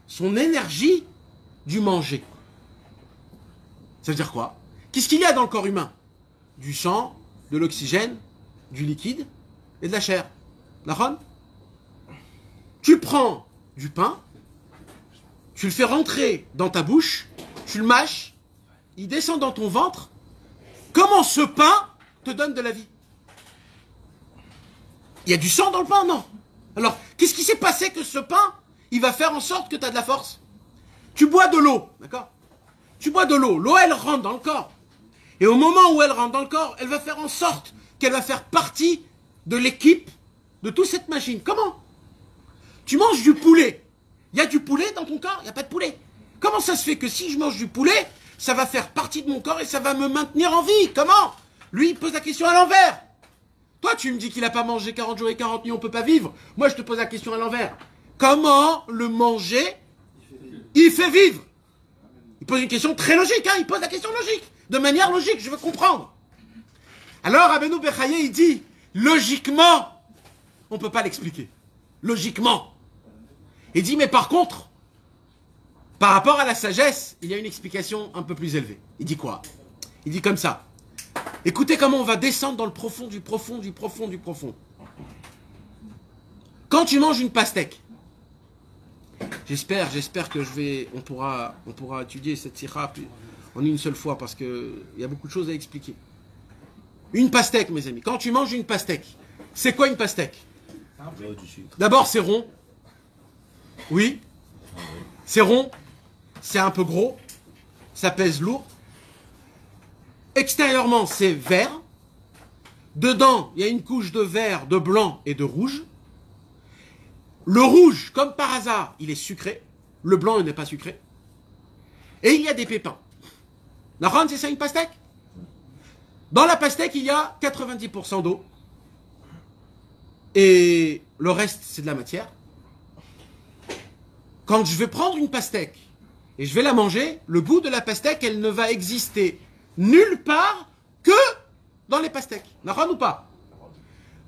son énergie du manger? Ça veut dire quoi? Qu'est-ce qu'il y a dans le corps humain? Du sang, de l'oxygène, du liquide et de la chair. D'accord? Tu prends du pain, tu le fais rentrer dans ta bouche, tu le mâches, il descend dans ton ventre. Comment ce pain te donne de la vie? Il y a du sang dans le pain, non? Alors, qu'est-ce qui s'est passé que ce pain, il va faire en sorte que tu as de la force? Tu bois de l'eau, d'accord? Tu bois de l'eau, l'eau elle rentre dans le corps. Et au moment où elle rentre dans le corps, elle va faire en sorte qu'elle va faire partie de l'équipe de toute cette machine. Comment? Tu manges du poulet. Il y a du poulet dans ton corps? Il n'y a pas de poulet. Comment ça se fait que si je mange du poulet, ça va faire partie de mon corps et ça va me maintenir en vie? Comment? Lui, il pose la question à l'envers. Toi, tu me dis qu'il n'a pas mangé 40 jours et 40 nuits, on ne peut pas vivre. Moi, je te pose la question à l'envers. Comment le manger, il fait vivre? Il pose une question très logique, hein? Il pose la question logique. De manière logique, je veux comprendre. Alors, Rabbeinu Bechaye, il dit, logiquement, on ne peut pas l'expliquer. Logiquement. Il dit, mais par contre, par rapport à la sagesse, il y a une explication un peu plus élevée. Il dit quoi? Il dit comme ça. Écoutez comment on va descendre dans le profond, du profond, du profond, du profond. Quand tu manges une pastèque, j'espère que on pourra étudier cette sira en une seule fois parce qu'il y a beaucoup de choses à expliquer. Une pastèque, mes amis. Quand tu manges une pastèque, c'est quoi une pastèque? D'abord, c'est rond. Oui. C'est rond. C'est un peu gros. Ça pèse lourd. Extérieurement, c'est vert. Dedans, il y a une couche de vert, de blanc et de rouge. Le rouge, comme par hasard, il est sucré. Le blanc, il n'est pas sucré. Et il y a des pépins. La ronde, c'est ça une pastèque? Dans la pastèque, il y a 90% d'eau. Et le reste, c'est de la matière. Quand je vais prendre une pastèque et je vais la manger, le goût de la pastèque, elle ne va exister nulle part que dans les pastèques. D'accord ou pas?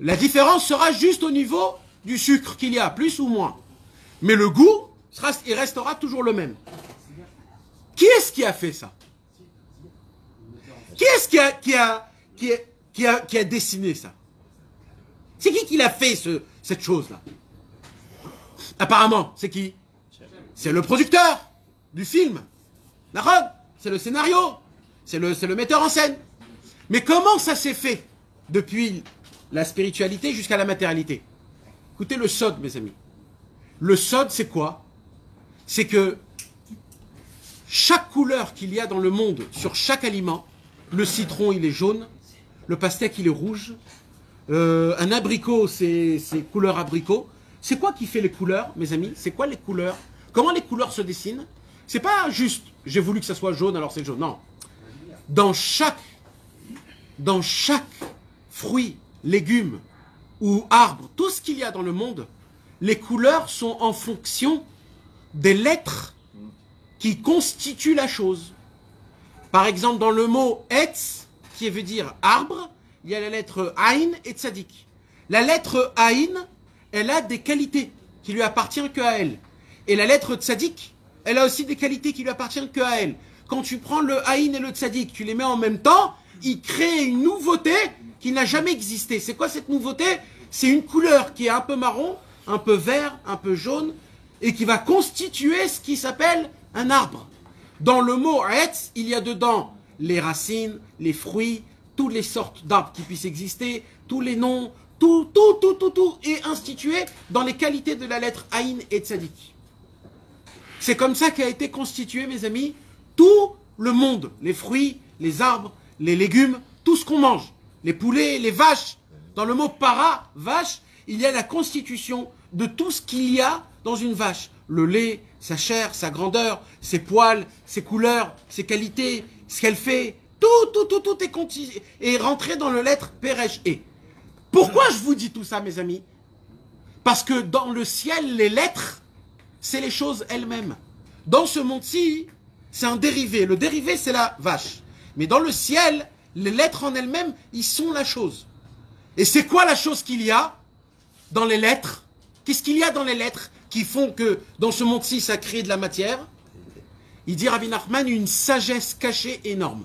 La différence sera juste au niveau du sucre qu'il y a, plus ou moins. Mais le goût, il restera toujours le même. Qui est-ce qui a fait ça? Qui est-ce qui a dessiné ça? C'est qui l'a fait cette chose-là? Apparemment, c'est qui? C'est le producteur du film. D'accord? C'est le scénario. C'est le metteur en scène. Mais comment ça s'est fait depuis la spiritualité jusqu'à la matérialité? Écoutez le sod, mes amis. Le sod, c'est quoi? C'est que chaque couleur qu'il y a dans le monde, sur chaque aliment, le citron, il est jaune, le pastèque, il est rouge, un abricot, c'est couleur abricot. C'est quoi qui fait les couleurs, mes amis? C'est quoi les couleurs? Comment les couleurs se dessinent? C'est pas juste, j'ai voulu que ça soit jaune, alors c'est jaune. Non. Dans chaque fruit, légume ou arbre, tout ce qu'il y a dans le monde, les couleurs sont en fonction des lettres qui constituent la chose. Par exemple, dans le mot etz, qui veut dire arbre, il y a la lettre Aïn et Tzadik. La lettre Aïn, elle a des qualités. qui lui appartient que à elle. Et la lettre tzadik, elle a aussi des qualités qui lui appartiennent que à elle. Quand tu prends le haïn et le tzadik, tu les mets en même temps, il crée une nouveauté qui n'a jamais existé. C'est quoi cette nouveauté? C'est une couleur qui est un peu marron, un peu vert, un peu jaune, et qui va constituer ce qui s'appelle un arbre. Dans le mot etz, il y a dedans les racines, les fruits, toutes les sortes d'arbres qui puissent exister, tous les noms, tout est institué dans les qualités de la lettre haïn et tzadik. C'est comme ça qu'a été constitué, mes amis, tout le monde, les fruits, les arbres, les légumes, tout ce qu'on mange, les poulets, les vaches. Dans le mot para, vache, il y a la constitution de tout ce qu'il y a dans une vache. Le lait, sa chair, sa grandeur, ses poils, ses couleurs, ses qualités, ce qu'elle fait. Tout est rentré dans le lettre Peresh E. Pourquoi je vous dis tout ça, mes amis? Parce que dans le ciel, les lettres, c'est les choses elles-mêmes. Dans ce monde-ci, c'est un dérivé. Le dérivé, c'est la vache. Mais dans le ciel, les lettres en elles-mêmes, ils sont la chose. Et c'est quoi la chose qu'il y a dans les lettres? Qu'est-ce qu'il y a dans les lettres qui font que dans ce monde-ci, ça crée de la matière? Il dit Rabbi Nachman, une sagesse cachée énorme.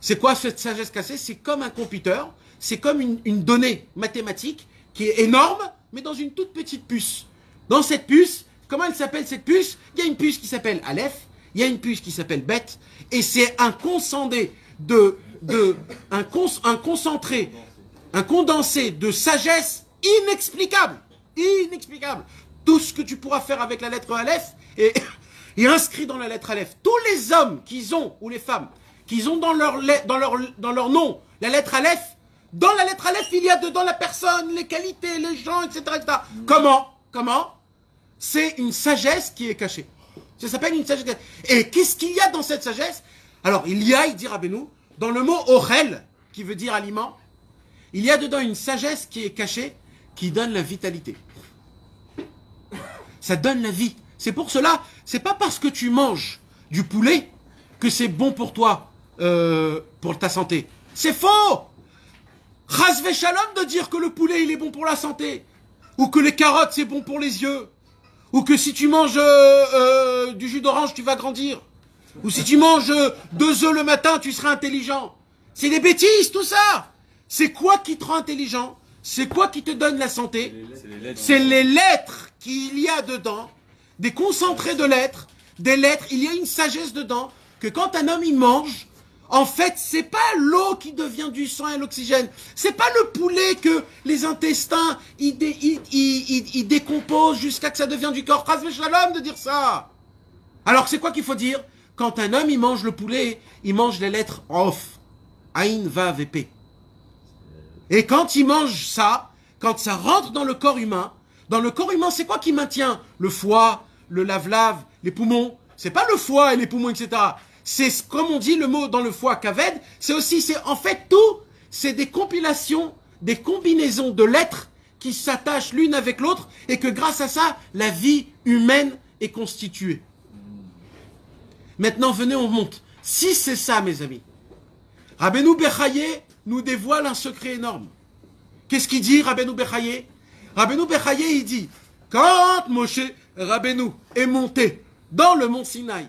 C'est quoi cette sagesse cachée? C'est comme un computer, c'est comme une donnée mathématique qui est énorme, mais dans une toute petite puce. Dans cette puce, comment elle s'appelle cette puce? Il y a une puce qui s'appelle Aleph, il y a une puce qui s'appelle Bet, et c'est un condensé un condensé de sagesse inexplicable. Inexplicable. Tout ce que tu pourras faire avec la lettre Aleph est inscrit dans la lettre Aleph. Tous les hommes qu'ils ont, ou les femmes, qu'ils ont dans leur nom la lettre Aleph, dans la lettre Aleph, il y a dedans la personne, les qualités, les gens, etc. etc. Comment? C'est une sagesse qui est cachée. Ça s'appelle une sagesse cachée. Et qu'est-ce qu'il y a dans cette sagesse? Alors, il dit Rabbeinu, dans le mot Ochel, qui veut dire aliment, il y a dedans une sagesse qui est cachée, qui donne la vitalité. Ça donne la vie. C'est pour cela, c'est pas parce que tu manges du poulet que c'est bon pour toi, pour ta santé. C'est faux! Chas v'shalom de dire que le poulet il est bon pour la santé, ou que les carottes c'est bon pour les yeux, ou que si tu manges du jus d'orange tu vas grandir, ou si tu manges 2 œufs le matin tu seras intelligent. C'est des bêtises tout ça. C'est quoi qui te rend intelligent? C'est quoi qui te donne la santé? C'est les lettres qu'il y a dedans, des concentrés de lettres, des lettres, il y a une sagesse dedans, que quand un homme il mange, en fait, c'est pas l'eau qui devient du sang et l'oxygène. C'est pas le poulet que les intestins, ils décomposent jusqu'à que ça devient du corps. Chas v'shalom de dire ça. Alors, c'est quoi qu'il faut dire? Quand un homme, il mange le poulet, il mange les lettres Of, Aïn, Vav et P. Et quand il mange ça, quand ça rentre dans le corps humain, c'est quoi qui maintient? Le foie, le lave-lave, les poumons. C'est pas le foie et les poumons, etc. C'est comme on dit le mot dans le foie kaved, c'est en fait tout, c'est des compilations, des combinaisons de lettres qui s'attachent l'une avec l'autre et que grâce à ça, la vie humaine est constituée. Maintenant, venez, on monte. Si c'est ça, mes amis, Rabbeinu Bechaye nous dévoile un secret énorme. Qu'est-ce qu'il dit, Rabbeinu Bechaye? Rabbeinu Bechaye, il dit, quand Moshe Rabbeinu est monté dans le mont Sinaï,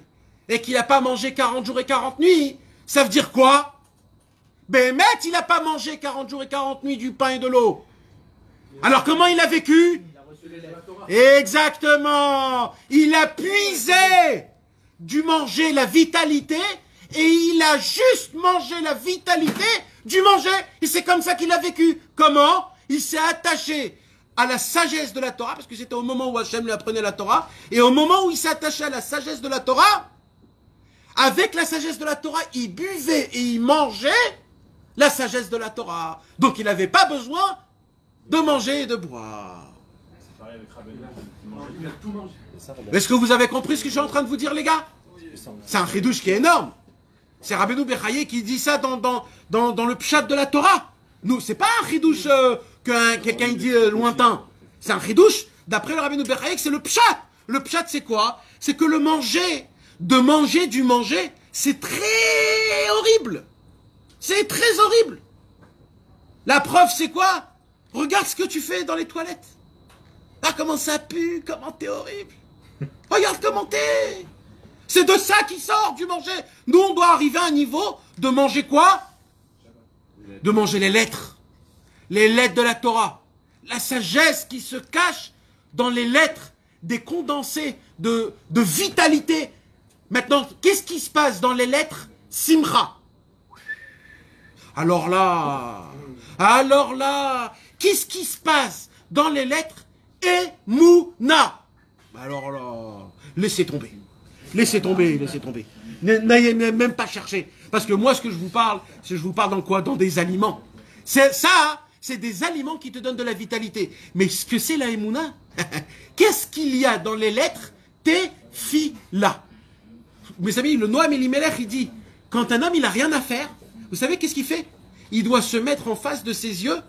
et qu'il n'a pas mangé 40 jours et 40 nuits, ça veut dire quoi? Bémet, il n'a pas mangé 40 jours et 40 nuits du pain et de l'eau. Alors comment il a vécu? Exactement. Il a puisé du manger la vitalité, et il a juste mangé la vitalité du manger, et c'est comme ça qu'il a vécu. Comment? Il s'est attaché à la sagesse de la Torah, parce que c'était au moment où Hachem lui apprenait la Torah, et au moment où il s'est attaché à la sagesse de la Torah, avec la sagesse de la Torah, il buvait et il mangeait la sagesse de la Torah. Donc il n'avait pas besoin de manger et de boire. Est-ce que vous avez compris ce que je suis en train de vous dire, les gars? C'est un chidouche qui est énorme. C'est Rabbeinu Bechaye qui dit ça dans le pshat de la Torah. Nous, c'est pas un chidouche que quelqu'un dit lointain. C'est un chidouche, d'après le Rabbeinu Bechaye, que c'est le pshat. Le pshat, c'est quoi? C'est que le manger, de manger du manger, c'est très horrible. C'est très horrible. La preuve, c'est quoi? Regarde ce que tu fais dans les toilettes. Ah, Regarde comment ça pue, comment t'es horrible. Regarde comment t'es. C'est de ça qui sort du manger. Nous, on doit arriver à un niveau de manger quoi? De manger les lettres. Les lettres de la Torah. La sagesse qui se cache dans les lettres, des condensés de vitalité. Maintenant, qu'est-ce qui se passe dans les lettres? Simcha. Alors là, qu'est-ce qui se passe dans les lettres? Emouna. Alors là, laissez tomber. Laissez tomber, laissez tomber. N'ayez même pas cherché. Parce que moi, ce que je vous parle, c'est je vous parle dans quoi? Dans des aliments. C'est ça, c'est des aliments qui te donnent de la vitalité. Mais ce que c'est la Emouna? Qu'est-ce qu'il y a dans les lettres? Tefila. Mes amis, le Noam Elimelech, il dit, quand un homme, il n'a rien à faire, vous savez qu'est-ce qu'il fait? Il doit se mettre en face de ses yeux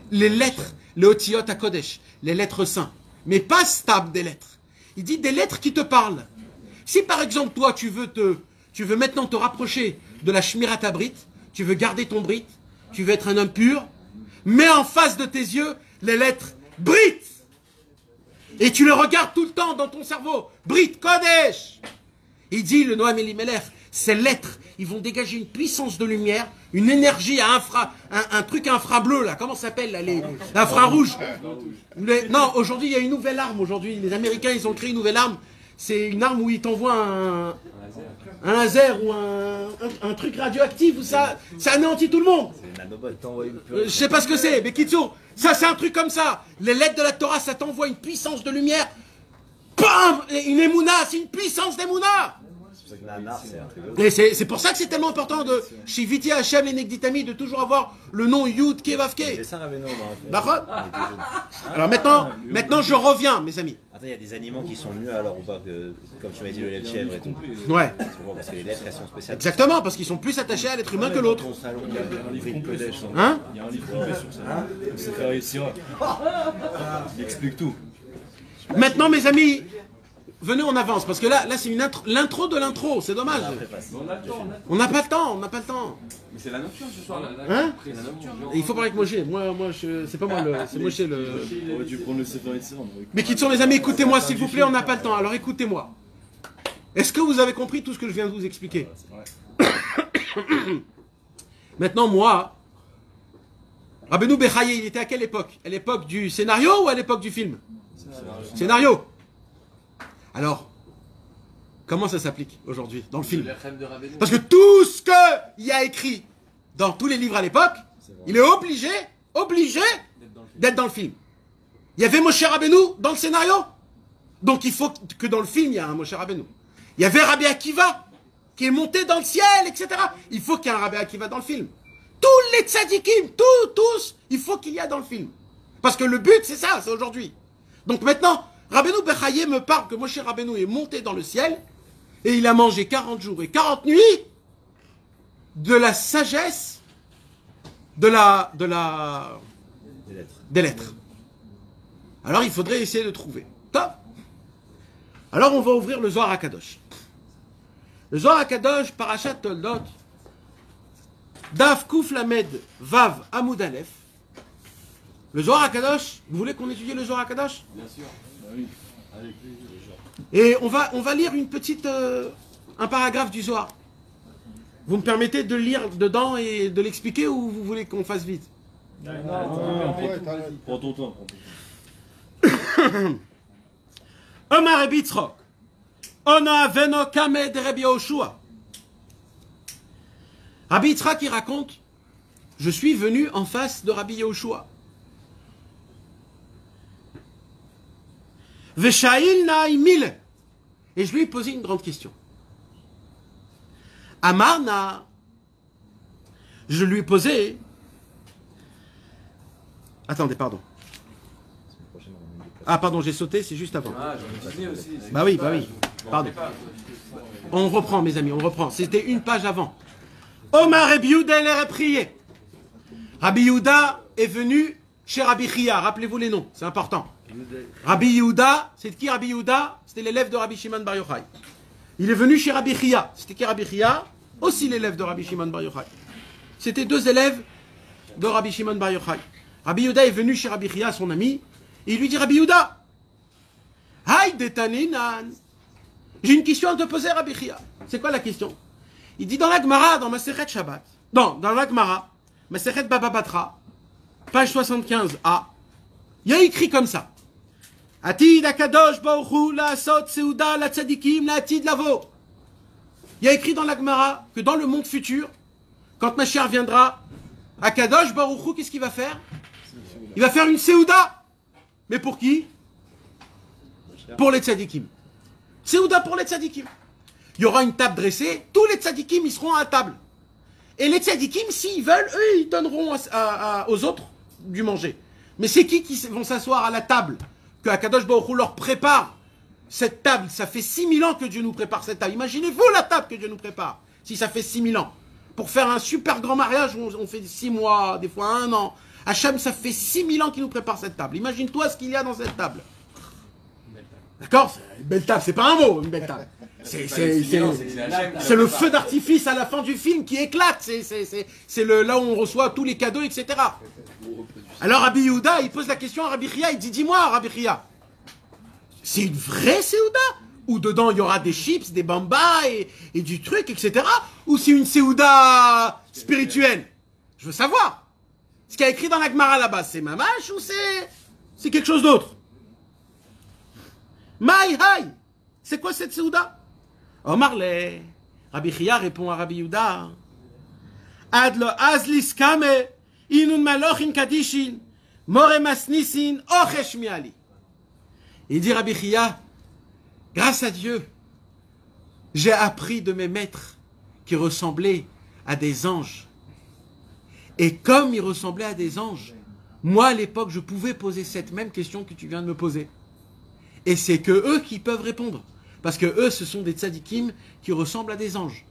les lettres, les Otiyot HaKodesh, les lettres saintes. Mais pas stable des lettres. Il dit des lettres qui te parlent. Si par exemple, toi, tu veux maintenant te rapprocher de la Shmirat HaBrit, tu veux garder ton Brit, tu veux être un homme pur, mets en face de tes yeux les lettres Brit. Et tu le regardes tout le temps dans ton cerveau. Brit Kodesh. Il dit, le Noam Elimelech, ces lettres, ils vont dégager une puissance de lumière, une énergie à un truc infrableu, là. Comment ça s'appelle, là, l'infrarouge? Non, aujourd'hui, il y a une nouvelle arme. Aujourd'hui, les Américains, ils ont créé une nouvelle arme. C'est une arme où ils t'envoient un laser ou un truc radioactif, où ça anéantit tout le monde. Je sais pas ce que c'est, mais Kitsu, ça c'est un truc comme ça. Les lettres de la Torah, ça t'envoie une puissance de lumière. Bam! Une émouna, c'est une puissance d'émouna. Et c'est pour ça que c'est tellement important de chez Viti Hachem et Negditami de toujours avoir le nom Yud Kevavke. D'accord? Alors maintenant je reviens, mes amis. Attends, il y a des aliments qui sont mieux alors ou pas que, comme tu m'as dit, le lait de chèvre et tout. Ouais. Parce que les lettres, elles sont spéciales. Exactement, parce qu'ils sont plus attachés à l'être humain que l'autre. Il y a un livre complet sur ça. Hein? Il y a un livre complet sur ça. C'est faire réussir. Il explique tout. Maintenant, mes amis, venez, on avance, parce que là c'est l'intro de l'intro, c'est dommage. On n'a pas le temps, on n'a pas le temps. Mais c'est la nocturne ce soir là. Hein? C'est la nocturne. Il faut parler avec Moshe. C'est pas moi c'est Moshe le. On aurait dû prendre le Sefer Yetzirah. Mais qui sont les amis, écoutez-moi s'il vous plaît, on n'a pas le temps, alors écoutez-moi. Est-ce que vous avez compris tout ce que je viens de vous expliquer? Maintenant, moi, Rabbeinu Bechaye, il était à quelle époque? À l'époque du scénario ou à l'époque du film? Scénario. Alors, comment ça s'applique aujourd'hui dans le film? Parce que tout ce qu'il y a écrit dans tous les livres à l'époque, il est obligé d'être dans le film. Il y avait Moshe Rabbeinu dans le scénario. Donc il faut que dans le film, il y ait un Moshe Rabbeinu. Il y avait Rabbi Akiva qui est monté dans le ciel, etc. Il faut qu'il y ait un Rabbi Akiva dans le film. Tous les tzadikim, tous, il faut qu'il y ait dans le film. Parce que le but, c'est ça, c'est aujourd'hui. Donc maintenant, Rabbeinu Bechaye me parle que Moshe Rabbeinu est monté dans le ciel et il a mangé 40 jours et 40 nuits de la sagesse des lettres. Alors il faudrait essayer de trouver. Top. Alors on va ouvrir le Zohar HaKadosh. Le Zohar HaKadosh, Parashat Toldot, Daf Kuf Lamed Vav Amud Aleph. Le Zohar HaKadosh, vous voulez qu'on étudie le Zohar HaKadosh? Bien sûr. Et on va lire un paragraphe du Zohar. Vous me permettez de lire dedans et de l'expliquer ou vous voulez qu'on fasse vite? Prends ton temps. Omar et Bitzrok. Ona Veno Kame de Rabbi Yoshua. Rabbi Yitzhak qui raconte, je suis venu en face de Rabbi Yoshua. Veshail Naï Mile. Et je lui ai posé une grande question. Amarna. Je lui ai posé. Attendez, pardon. Ah, pardon, j'ai sauté, c'est juste avant. Ah, j'en ai aussi. Bah oui. Pardon. On reprend, mes amis, on reprend. C'était une page avant. Omar Rabbi Yehuda leur a prié. Rabbi Yehuda est venu chez Rabbi Chia. Rappelez-vous les noms, c'est important. Rabbi Yehuda, c'est qui Rabbi Yehuda? C'était l'élève de Rabbi Shimon Bar Yochai. Il est venu chez Rabbi Chia. C'était qui Rabbi Chia? Aussi l'élève de Rabbi Shimon Bar Yochai. C'était deux élèves de Rabbi Shimon Bar Yochai. Rabbi Yehuda est venu chez Rabbi Chia, son ami, et il lui dit, Rabbi Yehuda, Haï detaninan. J'ai une question à te poser, Rabbi Chia. C'est quoi la question? Il dit dans la Gemara, dans Masechet Shabbat, dans la Gemara, Masechet Baba Batra, page 75a, il y a écrit comme ça. Atid akadosh baruch hu la'asot seuda la tzadikim la'atid lavo. Il y a écrit dans la Gemara que dans le monde futur, quand Mashiach viendra, Akadosh baruch hu, qu'est-ce qu'il va faire? Il va faire une seuda. Mais pour qui? Pour les tzadikim. Seuda pour les tzadikim. Il y aura une table dressée, tous les tzadikim, ils seront à la table. Et les tzadikim, s'ils veulent, eux, ils donneront aux autres du manger. Mais c'est qui vont s'asseoir à la table que Akadosh Baruch Hu leur prépare cette table? Ça fait 6000 ans que Dieu nous prépare cette table. Imaginez-vous la table que Dieu nous prépare, si ça fait 6000 ans. Pour faire un super grand mariage, on fait 6 mois, des fois 1 an. Hachem, ça fait 6000 ans qu'il nous prépare cette table. Imagine-toi ce qu'il y a dans cette table. D'accord? Une belle table, c'est pas un mot, une belle table. C'est le feu d'artifice à la fin du film qui éclate. C'est là où on reçoit tous les cadeaux, etc. Alors Rabbi Yehuda, il pose la question à Rabbi Chia, il dit, dis-moi Rabbi Chia, c'est une vraie Séouda? Où dedans il y aura des chips, des bambas et du truc, etc. Ou c'est une Séouda spirituelle? Je veux savoir. Ce qu'il y a écrit dans la Gemara là-bas, c'est mamash ou c'est quelque chose d'autre? Maï haï, c'est quoi cette Séouda? Omar le, Rabbi Chia répond à Rabbi Yehuda, Adlo azlis kame, inun malochin kadishin, more masnisin, ochesh miali. Il dit Rabbi Chia, grâce à Dieu, j'ai appris de mes maîtres qui ressemblaient à des anges. Et comme ils ressemblaient à des anges, moi à l'époque je pouvais poser cette même question que tu viens de me poser. Et c'est que eux qui peuvent répondre. Parce que eux, ce sont des tzadikim qui ressemblent à des anges.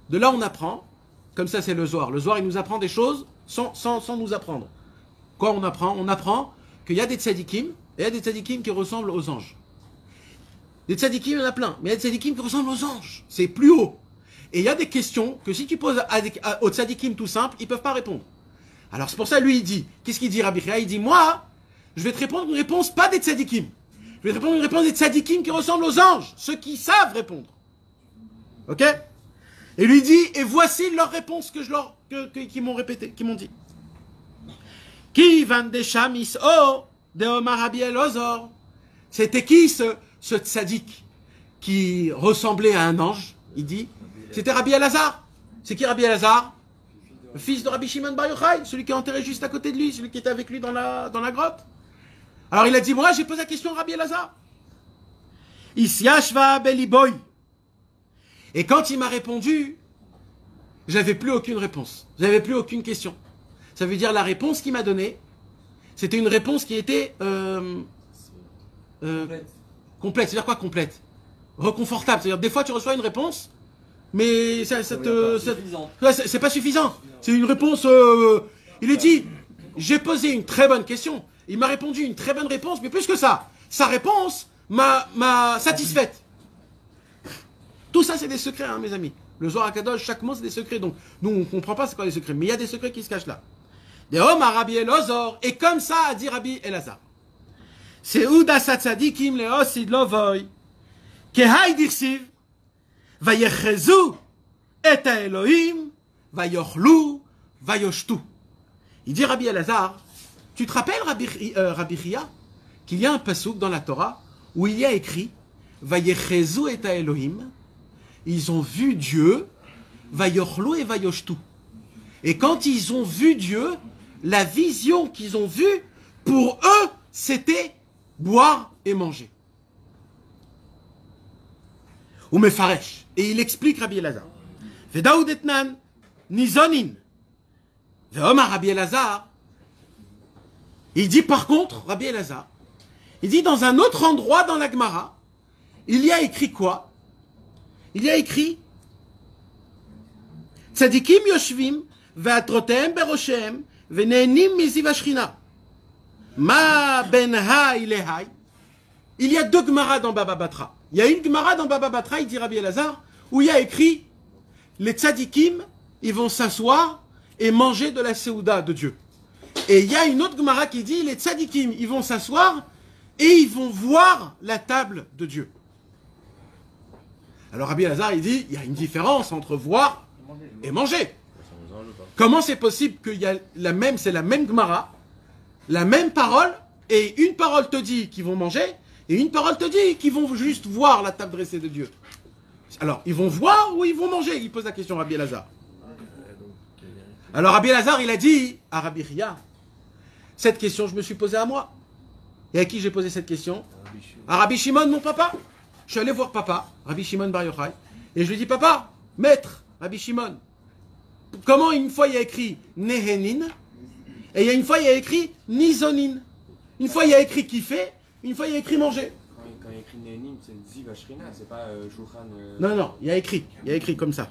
De là, on apprend. Comme ça, c'est le Zohar. Le Zohar, il nous apprend des choses sans nous apprendre. Quoi on apprend? On apprend qu'il y a des tzadikim, et il y a des tzadikim qui ressemblent aux anges. Des tzadikim, il y en a plein. Mais il y a des tzadikim qui ressemblent aux anges. C'est plus haut. Et il y a des questions que si tu poses aux tzadikim tout simple, ils ne peuvent pas répondre. Alors c'est pour ça, lui, il dit, qu'est-ce qu'il dit, Rabbi Chia? Il dit, moi, je vais te répondre une réponse pas des tzadikim. Je vais te répondre une réponse des tzadikim qui ressemblent aux anges, ceux qui savent répondre. Ok? Et lui dit, et voici leur réponse qu'ils m'ont répété, qu'ils m'ont dit. Qui van de shamis o de Omar Rabbi Elazar? C'était qui ce tzadik qui ressemblait à un ange? Il dit, c'était Rabbi Elazar. C'est qui Rabbi Elazar? Le fils de Rabbi Shimon Bar Yochai, celui qui est enterré juste à côté de lui, celui qui était avec lui dans la grotte. Alors il a dit, moi j'ai posé la question à Rabbi Elazar. Isyashva beliboy. Et quand il m'a répondu, j'avais plus aucune réponse. J'avais plus aucune question. Ça veut dire la réponse qu'il m'a donnée, c'était une réponse qui était complète. C'est-à-dire quoi complète? Reconfortable. C'est-à-dire des fois tu reçois une réponse, mais c'est pas suffisant. C'est une réponse. Il a dit, j'ai posé une très bonne question. Il m'a répondu une très bonne réponse, mais plus que ça, sa réponse m'a satisfaite. Tout ça, c'est des secrets, hein, mes amis. Le Zohar HaKadosh, chaque mot, c'est des secrets. Donc, nous, on ne comprend pas c'est quoi les secrets, mais il y a des secrets qui se cachent là. Des hommes à Rabbi Elazar, et comme ça a dit Rabbi Elazar. C'est Ouda Satzadikim leosid lovoy, kehai dirsiv, vayechezu et Elohim, vayochlu, vayoshtu. Il dit Rabbi Elazar, tu te rappelles, Rabbi Chia, qu'il y a un pasouk dans la Torah où il y a écrit Vayechezu et Elohim, ils ont vu Dieu, Vayochlu et Vayoshtu. Et quand ils ont vu Dieu, la vision qu'ils ont vue, pour eux, c'était boire et manger. Ou Mefaresh. Et il explique Rabbi Elazar. Vedaoud etnan, nizonin. Veomar Rabbi Elazar. Il dit par contre, Rabbi Elazar, il dit dans un autre endroit dans la Gemara, il y a écrit quoi? Il y a écrit Tzadikim yoshvim ve'atrotehem beroshem ve'ne'enim miziv hashchina. Ma ben haï le haï. Il y a deux Gemara dans Baba Batra. Il y a une Gemara dans Baba Batra, il dit Rabbi Elazar, où il y a écrit les tzadikim, ils vont s'asseoir et manger de la Séouda de Dieu. Et il y a une autre Gemara qui dit les tzadikim, ils vont s'asseoir et ils vont voir la table de Dieu. Alors Rabbi Elazar, il dit, il y a une différence entre voir et manger. Comment c'est possible qu'il y a c'est la même Gemara, la même parole, et une parole te dit qu'ils vont manger, et une parole te dit qu'ils vont juste voir la table dressée de Dieu. Alors, ils vont voir ou ils vont manger? Il pose la question à Rabbi Elazar. Alors Rabbi Elazar, il a dit à Rabbi Ria, cette question, je me suis posée à moi. Et à qui j'ai posé cette question? À Rabbi Shimon, mon papa. Je suis allé voir papa, Rabbi Shimon Bar Yochai, et je lui ai dit, papa, maître, Rabbi Shimon, comment une fois il y a écrit Nehenin, et il y a une fois il y a écrit Nizonin. Une fois il y a écrit kiffer, une fois il y a écrit manger. Quand il y a écrit Nehenim, c'est Ziv Ashrina, c'est pas Shulchan. Non, non, il y a écrit comme ça.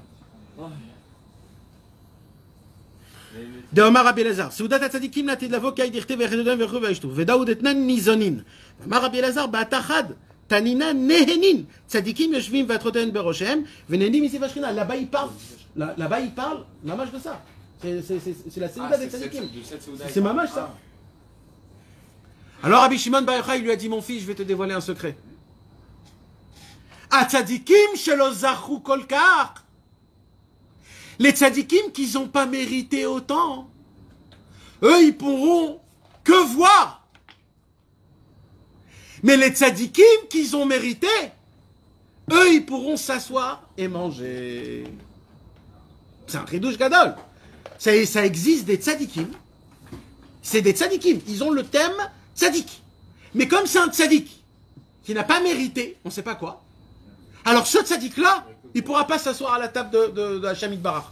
De Omar Rabbi Elazar, Seudat Hatzadikim Latid Lavo Kai Dirte Vechedodem Vechu Veishtu, Vedaoud Etnan Nizonin. Omar Rabbi Elazar Ba'atachad Tanina Nehenin. Tzadikim Yoshvim Vatroten Beroshem, Venenim Ziv Ashrina. Là-bas il parle, mamash de ça. C'est la Seudat des Tzadikim. C'est mamash ça. Alors Rabbi Shimon Bar Yochai lui a dit, mon fils, je vais te dévoiler un secret. Atzadikim shelo zachu kol kach. Les tzadikim qui n'ont pas mérité autant, eux, ils pourront que voir. Mais les tzadikim qui ont mérité, eux, ils pourront s'asseoir et manger. C'est un chidouche gadol. Ça existe des tzadikim. C'est des tzadikim. Ils ont le thème tzadik. Mais comme c'est un tzadik qui n'a pas mérité, on ne sait pas quoi, alors ce tzadik-là, il ne pourra pas s'asseoir à la table de Hachem Yitbarach.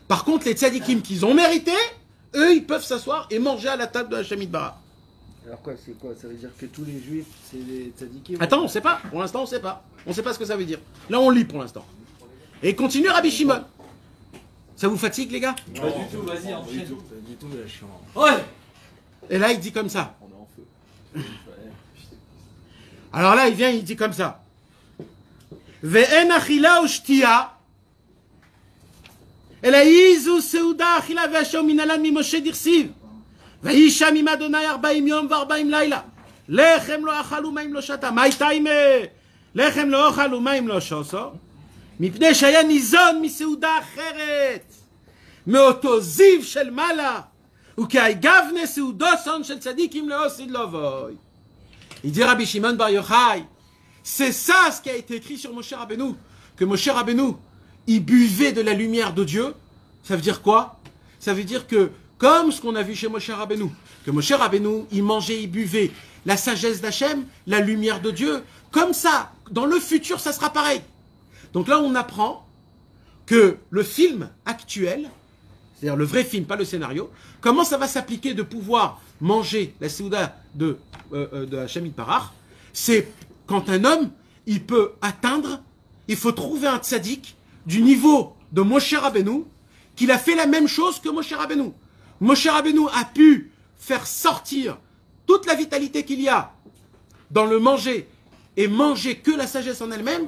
Par contre, les tzadikim qu'ils ont mérité, eux, ils peuvent s'asseoir et manger à la table de Hachem Yitbarach. Alors quoi, c'est quoi? Ça veut dire que tous les juifs, c'est des tzadikim? Attends, on ne sait pas. Pour l'instant, on ne sait pas. On ne sait pas ce que ça veut dire. Là, on lit pour l'instant. Et continue Rabbi Shimon. Ça vous fatigue, les gars? Pas du tout, vas-y, enchaîne. Du tout, là, je suis en... Ouais. Et là, il dit comme ça. On est en feu. Alors là, il vient, il dit comme ça. Ve'en achila ou shtia. אלא איזו סעודה אכילה והשם מנהלן ממשה דרסיב וישם עם אדוני 40 יום ו40 לילה לחם לא אכל ומים לא שתה מה הייתה עם לחם לא אכל ומים לא שוסו מפני שהיה ניזון מסעודה אחרת מאותו זיו של מעלה וכהגבנה סעודוסון של צדיקים לעוסיד לבוי. Il dit Rabbi Shimon Bar Yochai, c'est ça ce qui a été écrit sur Moshe Rabbeinu, que Moshe Rabbeinu il buvait de la lumière de Dieu. Ça veut dire quoi? Ça veut dire que, comme ce qu'on a vu chez Moshe Rabbeinu, que Moshe Rabbeinu, il mangeait, il buvait la sagesse d'Hachem, la lumière de Dieu, comme ça, dans le futur, ça sera pareil. Donc là, on apprend que le film actuel, c'est-à-dire le vrai film, pas le scénario, comment ça va s'appliquer de pouvoir manger la Séouda de Hachem Yitbarach, c'est quand un homme, il peut atteindre, il faut trouver un tzaddik du niveau de Moshe Rabbeinu, qu'il a fait la même chose que Moshe Rabbeinu. Moshe Rabbeinu a pu faire sortir toute la vitalité qu'il y a dans le manger et manger que la sagesse en elle-même.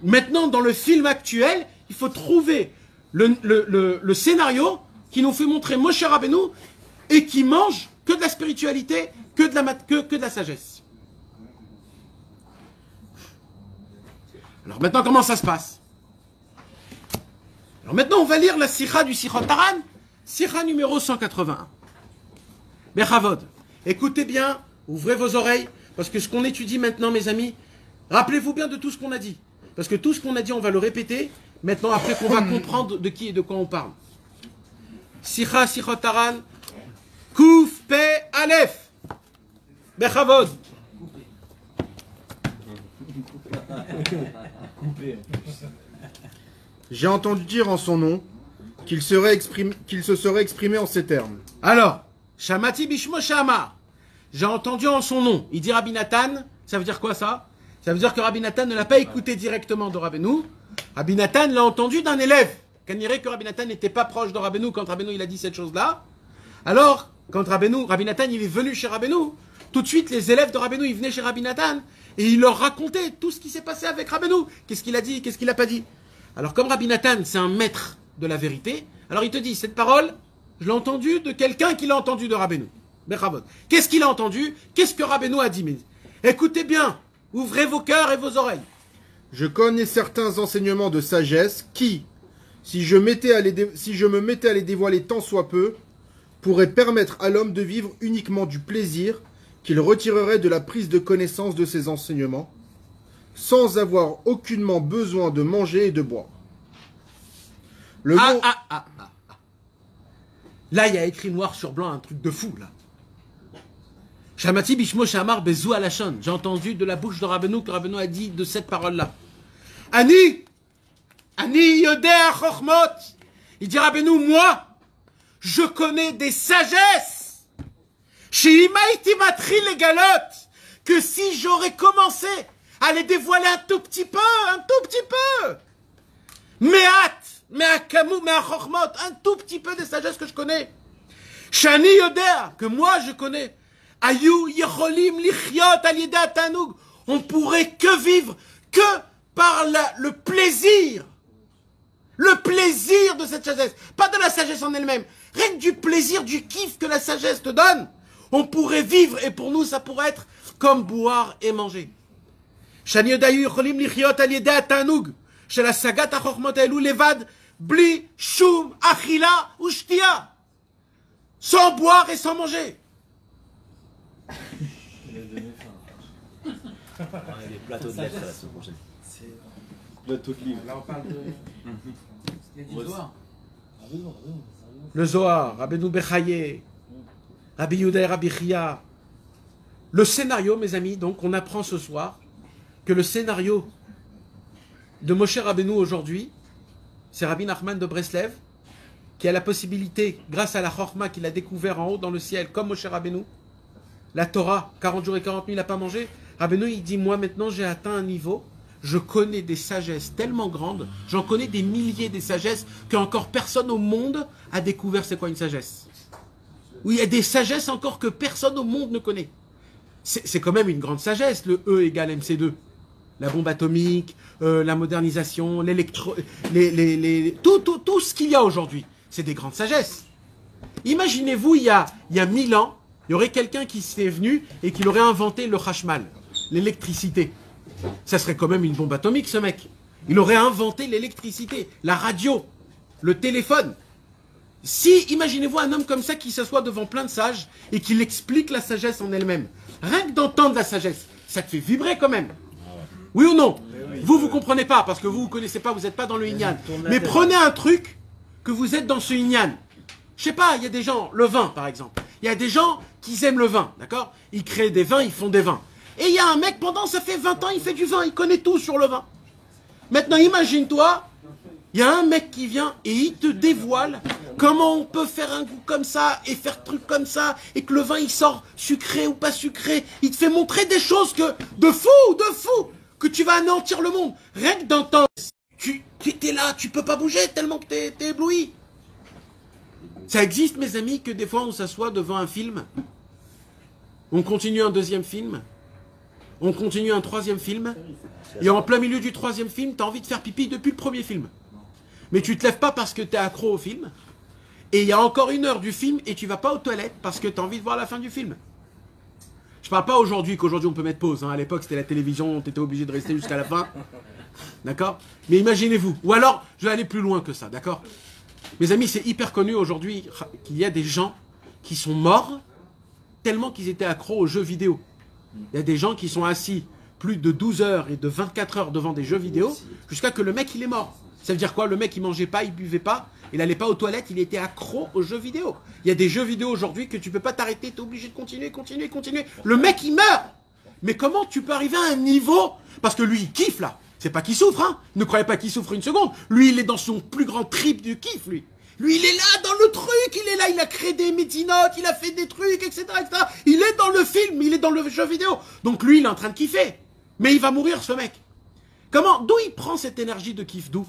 Maintenant, dans le film actuel, il faut trouver le scénario qui nous fait montrer Moshe Rabbeinu et qui mange que de la spiritualité, que de la sagesse. Alors maintenant, comment ça se passe? Alors maintenant, on va lire la Sikha du Sichot Taran, Sikha numéro 181. Bechavod, écoutez bien, ouvrez vos oreilles, parce que ce qu'on étudie maintenant, mes amis, rappelez-vous bien de tout ce qu'on a dit. Parce que tout ce qu'on a dit, on va le répéter, maintenant, après qu'on va comprendre de qui et de quoi on parle. Sikha, Sichot Taran, Kouf, Pe, Aleph. Bechavod. J'ai entendu dire en son nom qu'il se serait exprimé en ces termes. Alors, Shamati Bishmo Shamar. J'ai entendu en son nom. Il dit Rabbi Nathan. Ça veut dire quoi ça? Ça veut dire que Rabbi Nathan ne l'a pas écouté directement de Rabbeinu. Rabbi Nathan l'a entendu d'un élève. Qu'on dirait que Rabbi Nathan n'était pas proche de Rabbeinu quand Rabbeinu il a dit cette chose-là. Alors, quand Rabbi Nathan il est venu chez Rabbeinu, tout de suite les élèves de Rabbeinu ils venaient chez Rabbi Nathan et il leur racontait tout ce qui s'est passé avec Rabbeinu. Qu'est-ce qu'il a dit, qu'est-ce qu'il n'a pas dit. Alors comme Rabbi Nathan c'est un maître de la vérité, alors il te dit cette parole, je l'ai entendue de quelqu'un qui l'a entendue de Rabbeinu. Qu'est-ce qu'il a entendu? Qu'est-ce que Rabbeinu a dit? Écoutez bien, ouvrez vos cœurs et vos oreilles. Je connais certains enseignements de sagesse qui, si je me mettais à les dévoiler tant soit peu, pourraient permettre à l'homme de vivre uniquement du plaisir qu'il retirerait de la prise de connaissance de ces enseignements, sans avoir aucunement besoin de manger et de boire. Le mot... Là, il y a écrit noir sur blanc un truc de fou, là. Shamati bishmo shamar bezou alashon. J'ai entendu de la bouche de Rabbeinu que Rabbeinu a dit de cette parole-là. Ani yodea chochmot. Il dit Rabbeinu, moi, je connais des sagesses. She'imaiti matri les galotes. Que si j'aurais commencé à les dévoiler un tout petit peu. Un tout petit peu des sagesses que je connais. Shani yodea, que moi je connais. Ayu yecholim lichyot al yeda tanoug. On pourrait que vivre que par le plaisir. Le plaisir de cette sagesse. Pas de la sagesse en elle-même. Rien que du plaisir, du kiff que la sagesse te donne. On pourrait vivre et pour nous ça pourrait être comme boire et manger. Shani yodayu yecholim lichyot al yeda tanoug. Chez la sagat achormot elou levad bli shum achila ou shtia. Sans boire et sans manger. Les plateaux de lettres la semaine prochaine. Plateau de livres. Là, on parle de. Il y a du Zohar. Le Zohar, Rabbeinu Bechaye, Rabbi Yehuda et Rabbi Chia. Le scénario, mes amis, donc on apprend ce soir que le scénario de Moshe Rabbeinu aujourd'hui, c'est Rabbi Nachman de Breslev, qui a la possibilité, grâce à la Chorma qu'il a découvert en haut dans le ciel, comme Moshe Rabbeinu, la Torah, 40 jours et 40 nuits, il n'a pas mangé. Rabbeinu, il dit, moi maintenant j'ai atteint un niveau, je connais des sagesses tellement grandes, j'en connais des milliers des sagesses, qu'encore personne au monde a découvert c'est quoi une sagesse. Oui, il y a des sagesses encore que personne au monde ne connaît. C'est quand même une grande sagesse, le E égale MC2. La bombe atomique, la modernisation, tout ce qu'il y a aujourd'hui. C'est des grandes sagesses. Imaginez-vous, il y a 1000 ans, il y aurait quelqu'un qui serait venu et qui aurait inventé le Hashmal, l'électricité. Ça serait quand même une bombe atomique, ce mec. Il aurait inventé l'électricité, la radio, le téléphone. Si, imaginez-vous un homme comme ça qui s'assoit devant plein de sages et qui explique la sagesse en elle-même. Rien que d'entendre la sagesse, ça te fait vibrer quand même. Oui ou non? Vous comprenez pas, parce que vous connaissez pas, vous n'êtes pas dans le Inyan. Mais prenez un truc que vous êtes dans ce Inyan. Je sais pas, il y a des gens, le vin par exemple. Il y a des gens qui aiment le vin, d'accord? Ils créent des vins, ils font des vins. Et il y a un mec, ça fait 20 ans, il fait du vin, il connaît tout sur le vin. Maintenant, imagine-toi, il y a un mec qui vient et il te dévoile comment on peut faire un goût comme ça et faire truc comme ça et que le vin il sort sucré ou pas sucré. Il te fait montrer des choses de fou, que tu vas anéantir le monde. Rien que d'entendre, tu es là, tu peux pas bouger tellement que t'es ébloui. Ça existe, mes amis, que des fois on s'assoit devant un film, on continue un deuxième film, on continue un troisième film, et en plein milieu du troisième film, tu as envie de faire pipi depuis le premier film. Mais tu te lèves pas parce que tu es accro au film, et il y a encore 1 heure du film, et tu vas pas aux toilettes parce que tu as envie de voir la fin du film. Je parle pas qu'aujourd'hui on peut mettre pause, hein. À l'époque c'était la télévision, tu étais obligé de rester jusqu'à la fin, d'accord? Mais imaginez-vous, ou alors, je vais aller plus loin que ça, d'accord? Mes amis, c'est hyper connu aujourd'hui qu'il y a des gens qui sont morts tellement qu'ils étaient accros aux jeux vidéo. Il y a des gens qui sont assis plus de 12 heures et de 24 heures devant des jeux vidéo jusqu'à que le mec il est mort. Ça veut dire quoi? Le mec il mangeait pas, il buvait pas, il n'allait pas aux toilettes, il était accro aux jeux vidéo. Il y a des jeux vidéo aujourd'hui que tu peux pas t'arrêter, tu es obligé de continuer. Le mec il meurt. Mais comment tu peux arriver à un niveau? Parce que lui il kiffe là. C'est pas qu'il souffre, hein. Ne croyez pas qu'il souffre une seconde. Lui, il est dans son plus grand trip du kiff, lui. Lui, il est là dans le truc, il est là, il a créé des médinotes, il a fait des trucs, etc., etc. Il est dans le film, il est dans le jeu vidéo. Donc lui, il est en train de kiffer. Mais il va mourir, ce mec. Comment? D'où il prend cette énergie de kiff? D'où?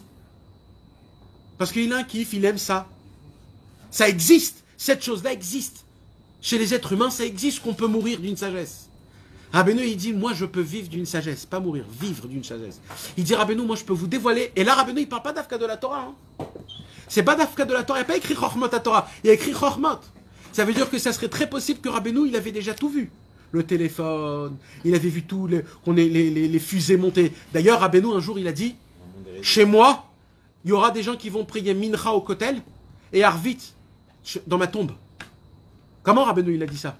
Parce qu'il a un kiff, il aime ça. Ça existe. Cette chose-là existe. Chez les êtres humains, ça existe qu'on peut mourir d'une sagesse. Rabbeinu, il dit, moi je peux vivre d'une sagesse, pas mourir, vivre d'une sagesse. Il dit, Rabbeinu, moi je peux vous dévoiler. Et là, Rabbeinu, il parle pas d'Afka de la Torah. Hein. C'est pas d'Afka de la Torah, il n'y a pas écrit Chochmot à Torah, il y a écrit Chochmot. Ça veut dire que ça serait très possible que Rabbeinu, il avait déjà tout vu. le téléphone, il avait vu tout, les fusées monter. D'ailleurs, Rabbeinu, un jour, il a dit, chez moi, il y aura des gens qui vont prier Mincha au Kotel et Arvit dans ma tombe. Comment Rabbeinu, il a dit ça?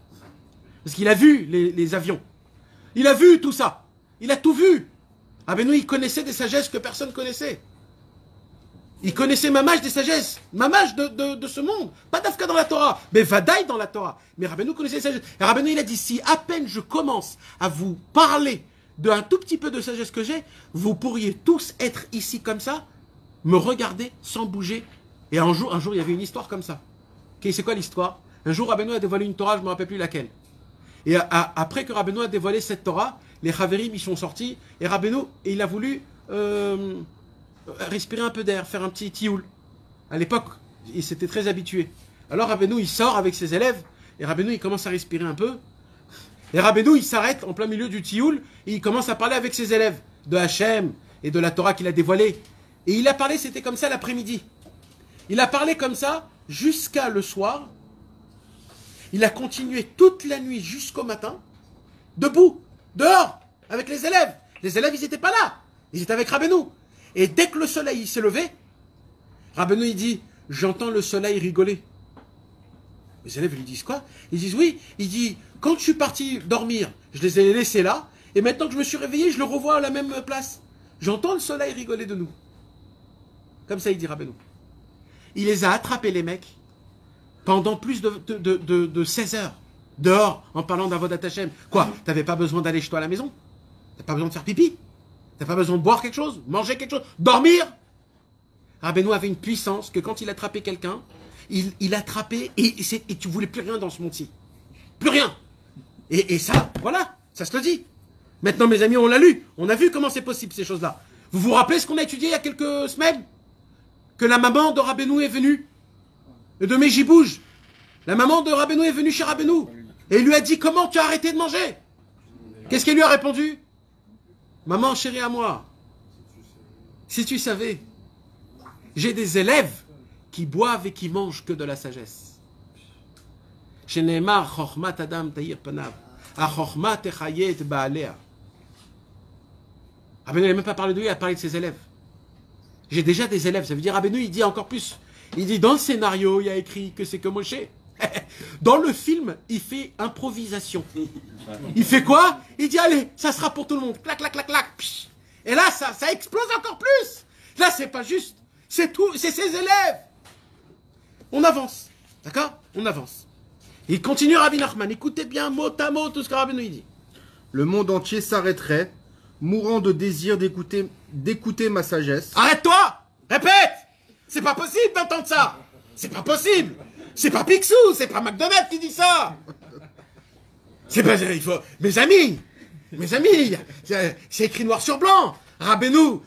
Parce qu'il a vu les avions. Il a vu tout ça. Il a tout vu. Rabbeinu, il connaissait des sagesses que personne ne connaissait. Il connaissait Mamash des sagesses. Mamash de ce monde. Pas d'Afka dans la Torah, mais Vadaï dans la Torah. Mais Rabbeinu connaissait les sagesses. Et Rabbeinu, il a dit, si à peine je commence à vous parler d'un tout petit peu de sagesse que j'ai, vous pourriez tous être ici comme ça, me regarder sans bouger. Et un jour, il y avait une histoire comme ça. Okay, c'est quoi l'histoire? Un jour, Rabbeinu a dévoilé une Torah, je ne me rappelle plus laquelle. Et après que Rabbeinu a dévoilé cette Torah, les Chaverim, ils sont sortis, et Rabbeinu, il a voulu respirer un peu d'air, faire un petit tioul. À l'époque, il s'était très habitué. Alors Rabbeinu, il sort avec ses élèves, et Rabbeinu, il commence à respirer un peu. Et Rabbeinu, il s'arrête en plein milieu du tioul, et il commence à parler avec ses élèves, de Hachem, et de la Torah qu'il a dévoilée. Et il a parlé, c'était comme ça l'après-midi. Il a parlé comme ça jusqu'à le soir. Il a continué toute la nuit jusqu'au matin, debout, dehors, avec les élèves. Les élèves, ils n'étaient pas là. Ils étaient avec Rabbeinu. Et dès que le soleil s'est levé, Rabbeinu, il dit, j'entends le soleil rigoler. Les élèves lui disent quoi? Ils disent oui. Il dit, quand je suis parti dormir, je les ai laissés là, et maintenant que je me suis réveillé, je le revois à la même place. J'entends le soleil rigoler de nous. Comme ça, il dit Rabbeinu. Il les a attrapés, les mecs, pendant plus de 16 heures, dehors, en parlant d'Avodat Hashem. Quoi? T'avais pas besoin d'aller chez toi à la maison? T'as pas besoin de faire pipi? T'as pas besoin de boire quelque chose? Manger quelque chose? Dormir? Rabbeinu avait une puissance que quand il attrapait quelqu'un, il attrapait et tu voulais plus rien dans ce monde-ci. Plus rien. Et ça, voilà, ça se le dit. Maintenant, mes amis, on l'a lu. On a vu comment c'est possible, ces choses-là. Vous vous rappelez ce qu'on a étudié il y a quelques semaines? Que la maman de Rabbeinu est venue de Mejibouj. La maman de Rabbeinu est venue chez Rabbeinu. Et il lui a dit, comment tu as arrêté de manger? Qu'est-ce qu'elle lui a répondu? Maman chérie à moi, si tu savais, j'ai des élèves qui boivent et qui mangent que de la sagesse. Sheneemar chochmat adam ta'ir panav, achochmat techayet ba'alea. Rabbeinu n'a même pas parlé de lui, il a parlé de ses élèves. J'ai déjà des élèves, ça veut dire Rabbeinu, il dit encore plus. Il dit, dans le scénario, il y a écrit que c'est que Moshe. Dans le film, il fait improvisation. Il fait quoi? Il dit, allez, ça sera pour tout le monde. Clac, clac, clac, clac. Et là, ça explose encore plus. Là, c'est pas juste. C'est tout, c'est ses élèves. On avance. D'accord? On avance. Il continue Rabbi Nachman. Écoutez bien mot à mot tout ce que Rabbeinu dit. Le monde entier s'arrêterait, mourant de désir d'écouter ma sagesse. Arrête-toi! Répète! C'est pas possible d'entendre ça! C'est pas possible! C'est pas Picsou, c'est pas McDonald's qui dit ça! C'est pas... Il faut... Mes amis, c'est écrit noir sur blanc. Rabbeinu,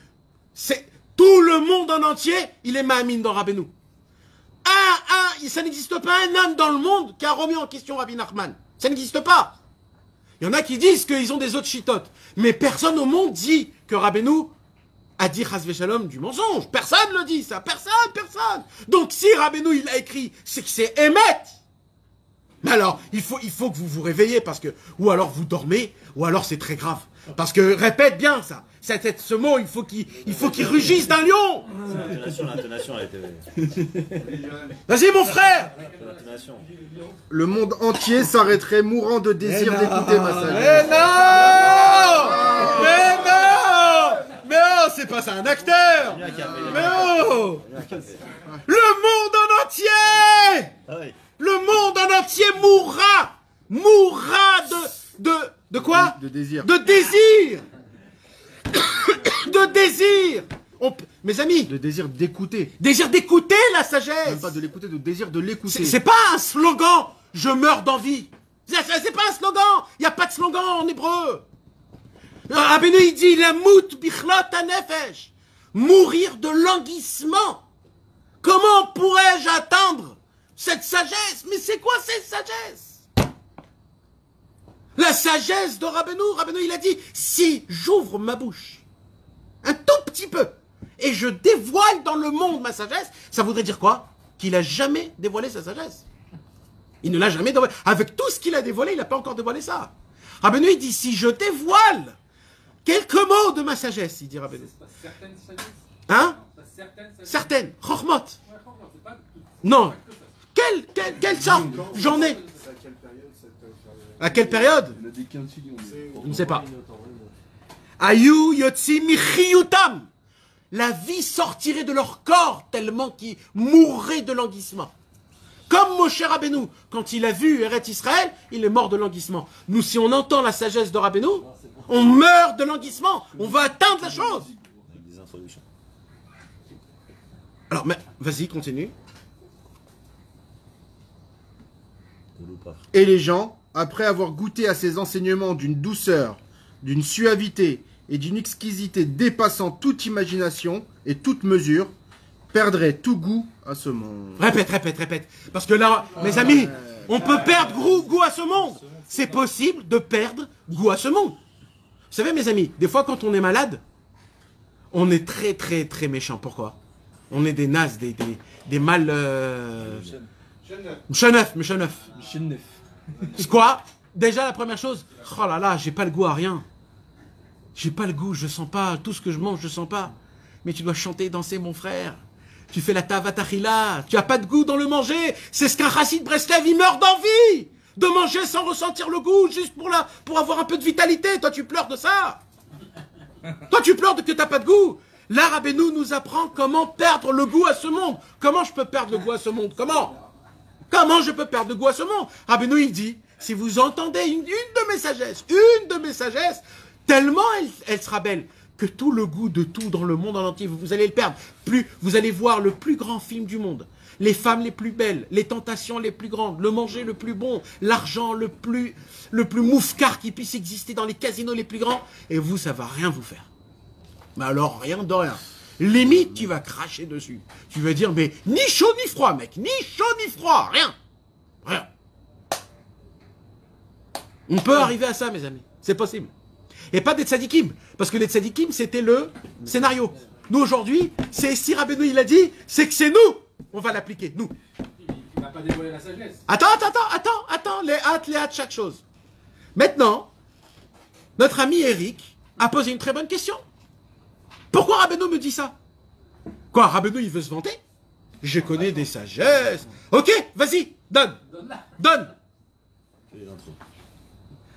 c'est... Tout le monde en entier, il est ma'amine dans Rabbeinu. Ça n'existe pas un homme dans le monde qui a remis en question Rabbi Nachman. Ça n'existe pas. Il y en a qui disent qu'ils ont des autres chitotes. Mais personne au monde dit que Rabbeinu a dit Chas v'Shalom du mensonge. Personne ne le dit ça. Personne. Donc si Rabbeinu il l'a écrit, c'est que c'est Emet. Mais alors, il faut que vous vous réveillez parce que, ou alors vous dormez, ou alors c'est très grave. Parce que, répète bien ça. Ce mot, il faut qu'il rugisse d'un lion. L'intonation, elle était... Vas-y, mon frère. L'intonation. Le monde entier s'arrêterait, mourant de désir d'écouter ma sagesse. Mais non, c'est pas ça un acteur. Mais oh, le monde en entier. Ah oui. Le monde en entier mourra de quoi? De désir. De désir. De désir. Mes amis, De désir d'écouter. désir d'écouter la sagesse. Même pas de l'écouter, de désir de l'écouter. C'est pas un slogan, je meurs d'envie. C'est pas un slogan, il n'y a pas de slogan en hébreu. Rabbeinu il dit, la mout bichlot hanefesh, mourir de languissement. Comment pourrais-je atteindre cette sagesse? Mais c'est quoi cette sagesse? La sagesse de Rabbeinu, il a dit, si j'ouvre ma bouche, un tout petit peu, et je dévoile dans le monde ma sagesse, ça voudrait dire quoi? Qu'il n'a jamais dévoilé sa sagesse. Il ne l'a jamais dévoilé. Avec tout ce qu'il a dévoilé, il n'a pas encore dévoilé ça. Rabbeinu, il dit, si je dévoile quelques mots de ma sagesse, il dit Rabbeinu. C'est pas certaines sagesses. Hein? Pas certaines sagesses. Certaines. Chormot. Ouais, c'est pas tout. Non. Quelle sorte? J'en ai. À quelle période? Je ne sais pas. Ayu yotzi michiyutam. La vie sortirait de leur corps tellement qu'ils mourraient de languissement. Comme Moshe Rabbeinu, quand il a vu Eretz Israël, il est mort de languissement. Nous, si on entend la sagesse de Rabbeinu, on meurt de languissement. On va atteindre la chose. Avec des introductions. Alors, mais vas-y, continue. De l'eau pas. Et les gens, après avoir goûté à ces enseignements d'une douceur, d'une suavité et d'une exquisité dépassant toute imagination et toute mesure, perdraient tout goût à ce monde. Répète. Parce que là, mes amis, on peut perdre goût à ce monde. C'est possible de perdre goût à ce monde. Vous savez, mes amis, des fois, quand on est malade, on est très méchant. Pourquoi? On est des nazes, des mal... Mcheneuf. C'est quoi? Déjà, la première chose, oh là là, j'ai pas le goût à rien. J'ai pas le goût, je sens pas. Tout ce que je mange, je sens pas. Mais tu dois chanter, danser, mon frère. Tu fais la tavatachila. Tu as pas de goût dans le manger. C'est ce qu'un chassid Breslev, il meurt d'envie. De manger sans ressentir le goût, juste pour avoir un peu de vitalité. Toi, tu pleures de ça. Toi, tu pleures de que t'as pas de goût. Là, Rabbeinu nous apprend comment perdre le goût à ce monde. Comment je peux perdre le goût à ce monde? Comment je peux perdre le goût à ce monde? Rabbeinu, il dit, si vous entendez une de mes sagesses, tellement elle sera belle, que tout le goût de tout dans le monde en entier, vous allez le perdre. Vous allez voir le plus grand film du monde, les femmes les plus belles, les tentations les plus grandes, le manger le plus bon, l'argent le plus moufcar qui puisse exister dans les casinos les plus grands, et vous, ça va rien vous faire. Mais alors, rien de rien. Limite, tu vas cracher dessus. Tu vas dire, mais ni chaud ni froid, mec, ni chaud ni froid, rien. On peut arriver à ça, mes amis. C'est possible. Et pas des tzadikim. Parce que les tzadikim, c'était le scénario. Nous, aujourd'hui, c'est si Rabbeinu, il a dit, c'est que c'est nous. On va l'appliquer, nous. Il n'a pas dévoilé la sagesse. Attends. Les hâtes, chaque chose. Maintenant, notre ami Eric a posé une très bonne question. Pourquoi Rabbeinu me dit ça? Quoi, Rabbeinu, il veut se vanter? Je connais des sagesses. Ok, vas-y, donne. Et l'intro.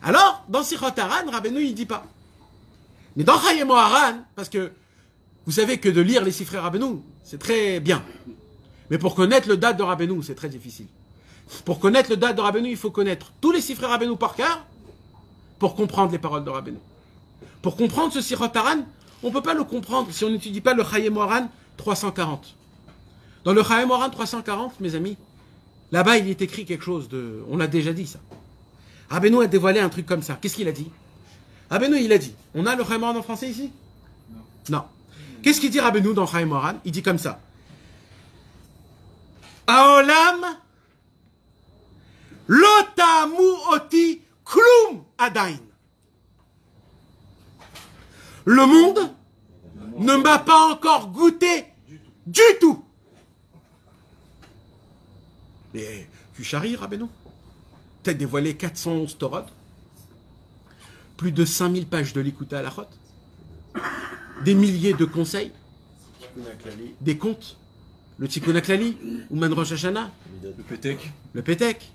Alors, dans Sichot Haran, Rabbeinu, il dit pas. Mais dans Chayei Moharan, parce que vous savez que de lire les Sifrei Rabbeinu, c'est très bien. Mais pour connaître le date de Rabbeinu, c'est très difficile. Pour connaître le date de Rabbeinu, il faut connaître tous les Sifrei Rabbeinu par cœur pour comprendre les paroles de Rabbeinu. Pour comprendre ce Sichot Haran, on ne peut pas le comprendre si on n'étudie pas le Chayei Moharan 340. Dans le Chayei Moharan 340, mes amis, là-bas, il est écrit quelque chose de... On l'a déjà dit, ça. Rabbeinu a dévoilé un truc comme ça. Qu'est-ce qu'il a dit? Rabbeinu, il a dit... On a le Chayei Moharan en français ici? Non. Qu'est-ce qu'il dit Rabbeinu dans Chayei Moharan? Il dit comme ça. Aolam lotamu oti klum adain. Le monde ne m'a pas encore goûté du tout. Mais tu charries, Rabbeinu? T'as dévoilé 411 Torah, plus de 5000 pages de l'Ikuta Halachot, des milliers de conseils, des contes, le Tikkun HaKlali, Ouman Rosh Hashanah, le Pétek.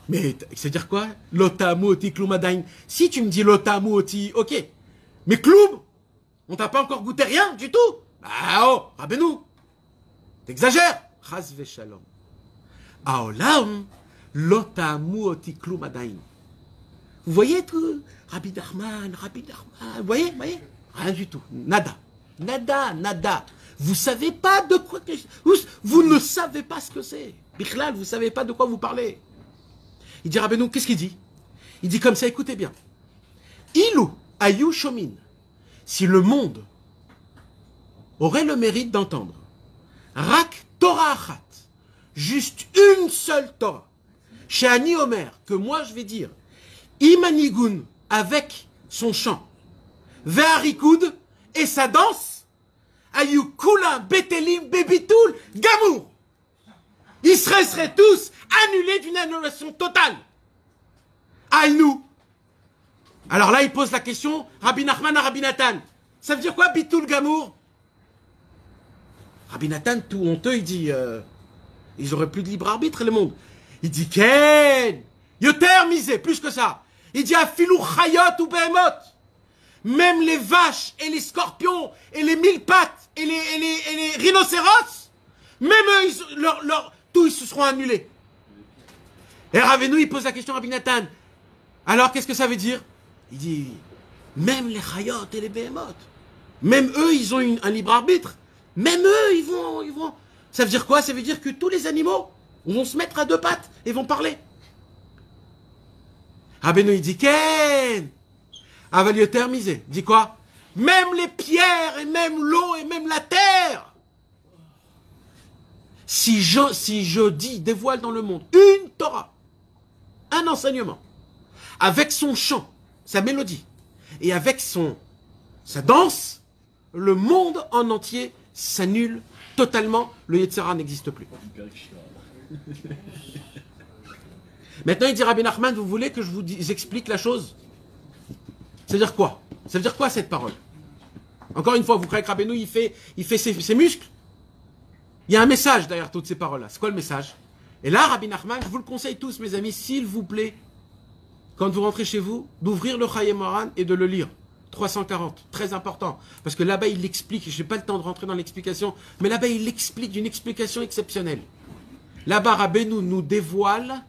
Mais c'est-à-dire quoi? Lotamu oti klum adain. Si tu me dis lotamu oti, ok. Mais Kloum, on t'a pas encore goûté rien du tout. Ah oh, Rabbeinu, t'exagères. Chas v'shalom. Aolam lotamu oti kloum adain. Vous voyez tout? Rabbi Nachman, vous voyez? Rien du tout. Nada. Vous savez pas de quoi... Vous ne savez pas ce que c'est. Bichlal, vous savez pas de quoi vous parlez. Il dit Rabbeinu, qu'est-ce qu'il dit? Il dit comme ça, écoutez bien. Ilou Ayou Shomin, si le monde aurait le mérite d'entendre Rak Torah Achat, juste une seule Torah, chez Ani Omer, que moi je vais dire, Imanigun avec son chant, Ve'arikoud et sa danse, Ayou Kula Betelim Bebitoul Gamour, ils seraient tous annulés d'une annulation totale. Aïnou. Alors là, il pose la question, Rabbi Nachman à Rabbi Nathan. Ça veut dire quoi, Bitul Gamour? Rabbi Nathan, tout honteux, il dit, ils auraient plus de libre arbitre, le monde. Il dit, Ken, Yoter misé, plus que ça. Il dit, Afilou Chayot ou Behemot. Même les vaches et les scorpions et les mille pattes et les rhinocéros, même eux, tous ils se seront annulés. Et Ravenu, il pose la question à Rabbi Nathan. Alors, qu'est-ce que ça veut dire? Il dit, même les Chayot et les Behemoth, même eux, ils ont un libre arbitre. Même eux, ils vont. Ça veut dire quoi? Ça veut dire que tous les animaux vont se mettre à deux pattes et vont parler. Rabbeinu, il dit, Ken, Avalioter misé. Dit quoi? Même les pierres et même l'eau et même la terre. Si je dévoile dans le monde une Torah, un enseignement, avec son chant, sa mélodie, et avec sa danse, le monde en entier s'annule totalement, le Yetzirah n'existe plus. Maintenant, il dit Rabbi Nachman, vous voulez que je vous explique la chose? Ça veut dire quoi? Ça veut dire quoi cette parole? Encore une fois, vous croyez que Rabbeinu, il fait ses muscles? Il y a un message derrière toutes ces paroles-là. C'est quoi le message? Et là, Rabbi Nachman, je vous le conseille tous, mes amis, s'il vous plaît, quand vous rentrez chez vous, d'ouvrir le Chayei Moharan et de le lire. 340, très important. Parce que là-bas, il l'explique. Je n'ai pas le temps de rentrer dans l'explication, mais là-bas, il l'explique d'une explication exceptionnelle. Là-bas, Rabbeinu nous dévoile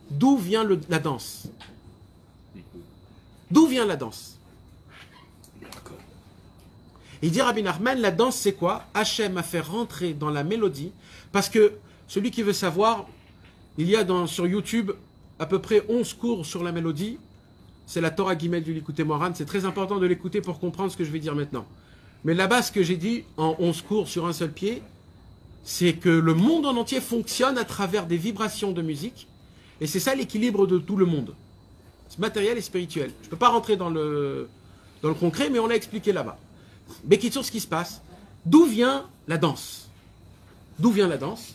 d'où vient la danse. D'où vient la danse? Il dit Rabbi Nachman, la danse c'est quoi? Hachem a fait rentrer dans la mélodie, parce que celui qui veut savoir, il y a sur YouTube à peu près 11 cours sur la mélodie. C'est la Torah Guimel du Likutei Moharan. C'est très important de l'écouter pour comprendre ce que je vais dire maintenant. Mais là-bas, ce que j'ai dit en 11 cours sur un seul pied, c'est que le monde en entier fonctionne à travers des vibrations de musique. Et c'est ça l'équilibre de tout le monde. C'est matériel et spirituel. Je ne peux pas rentrer dans le concret, mais on l'a expliqué là-bas. Mais qui sur ce qui se passe? D'où vient la danse? D'où vient la danse?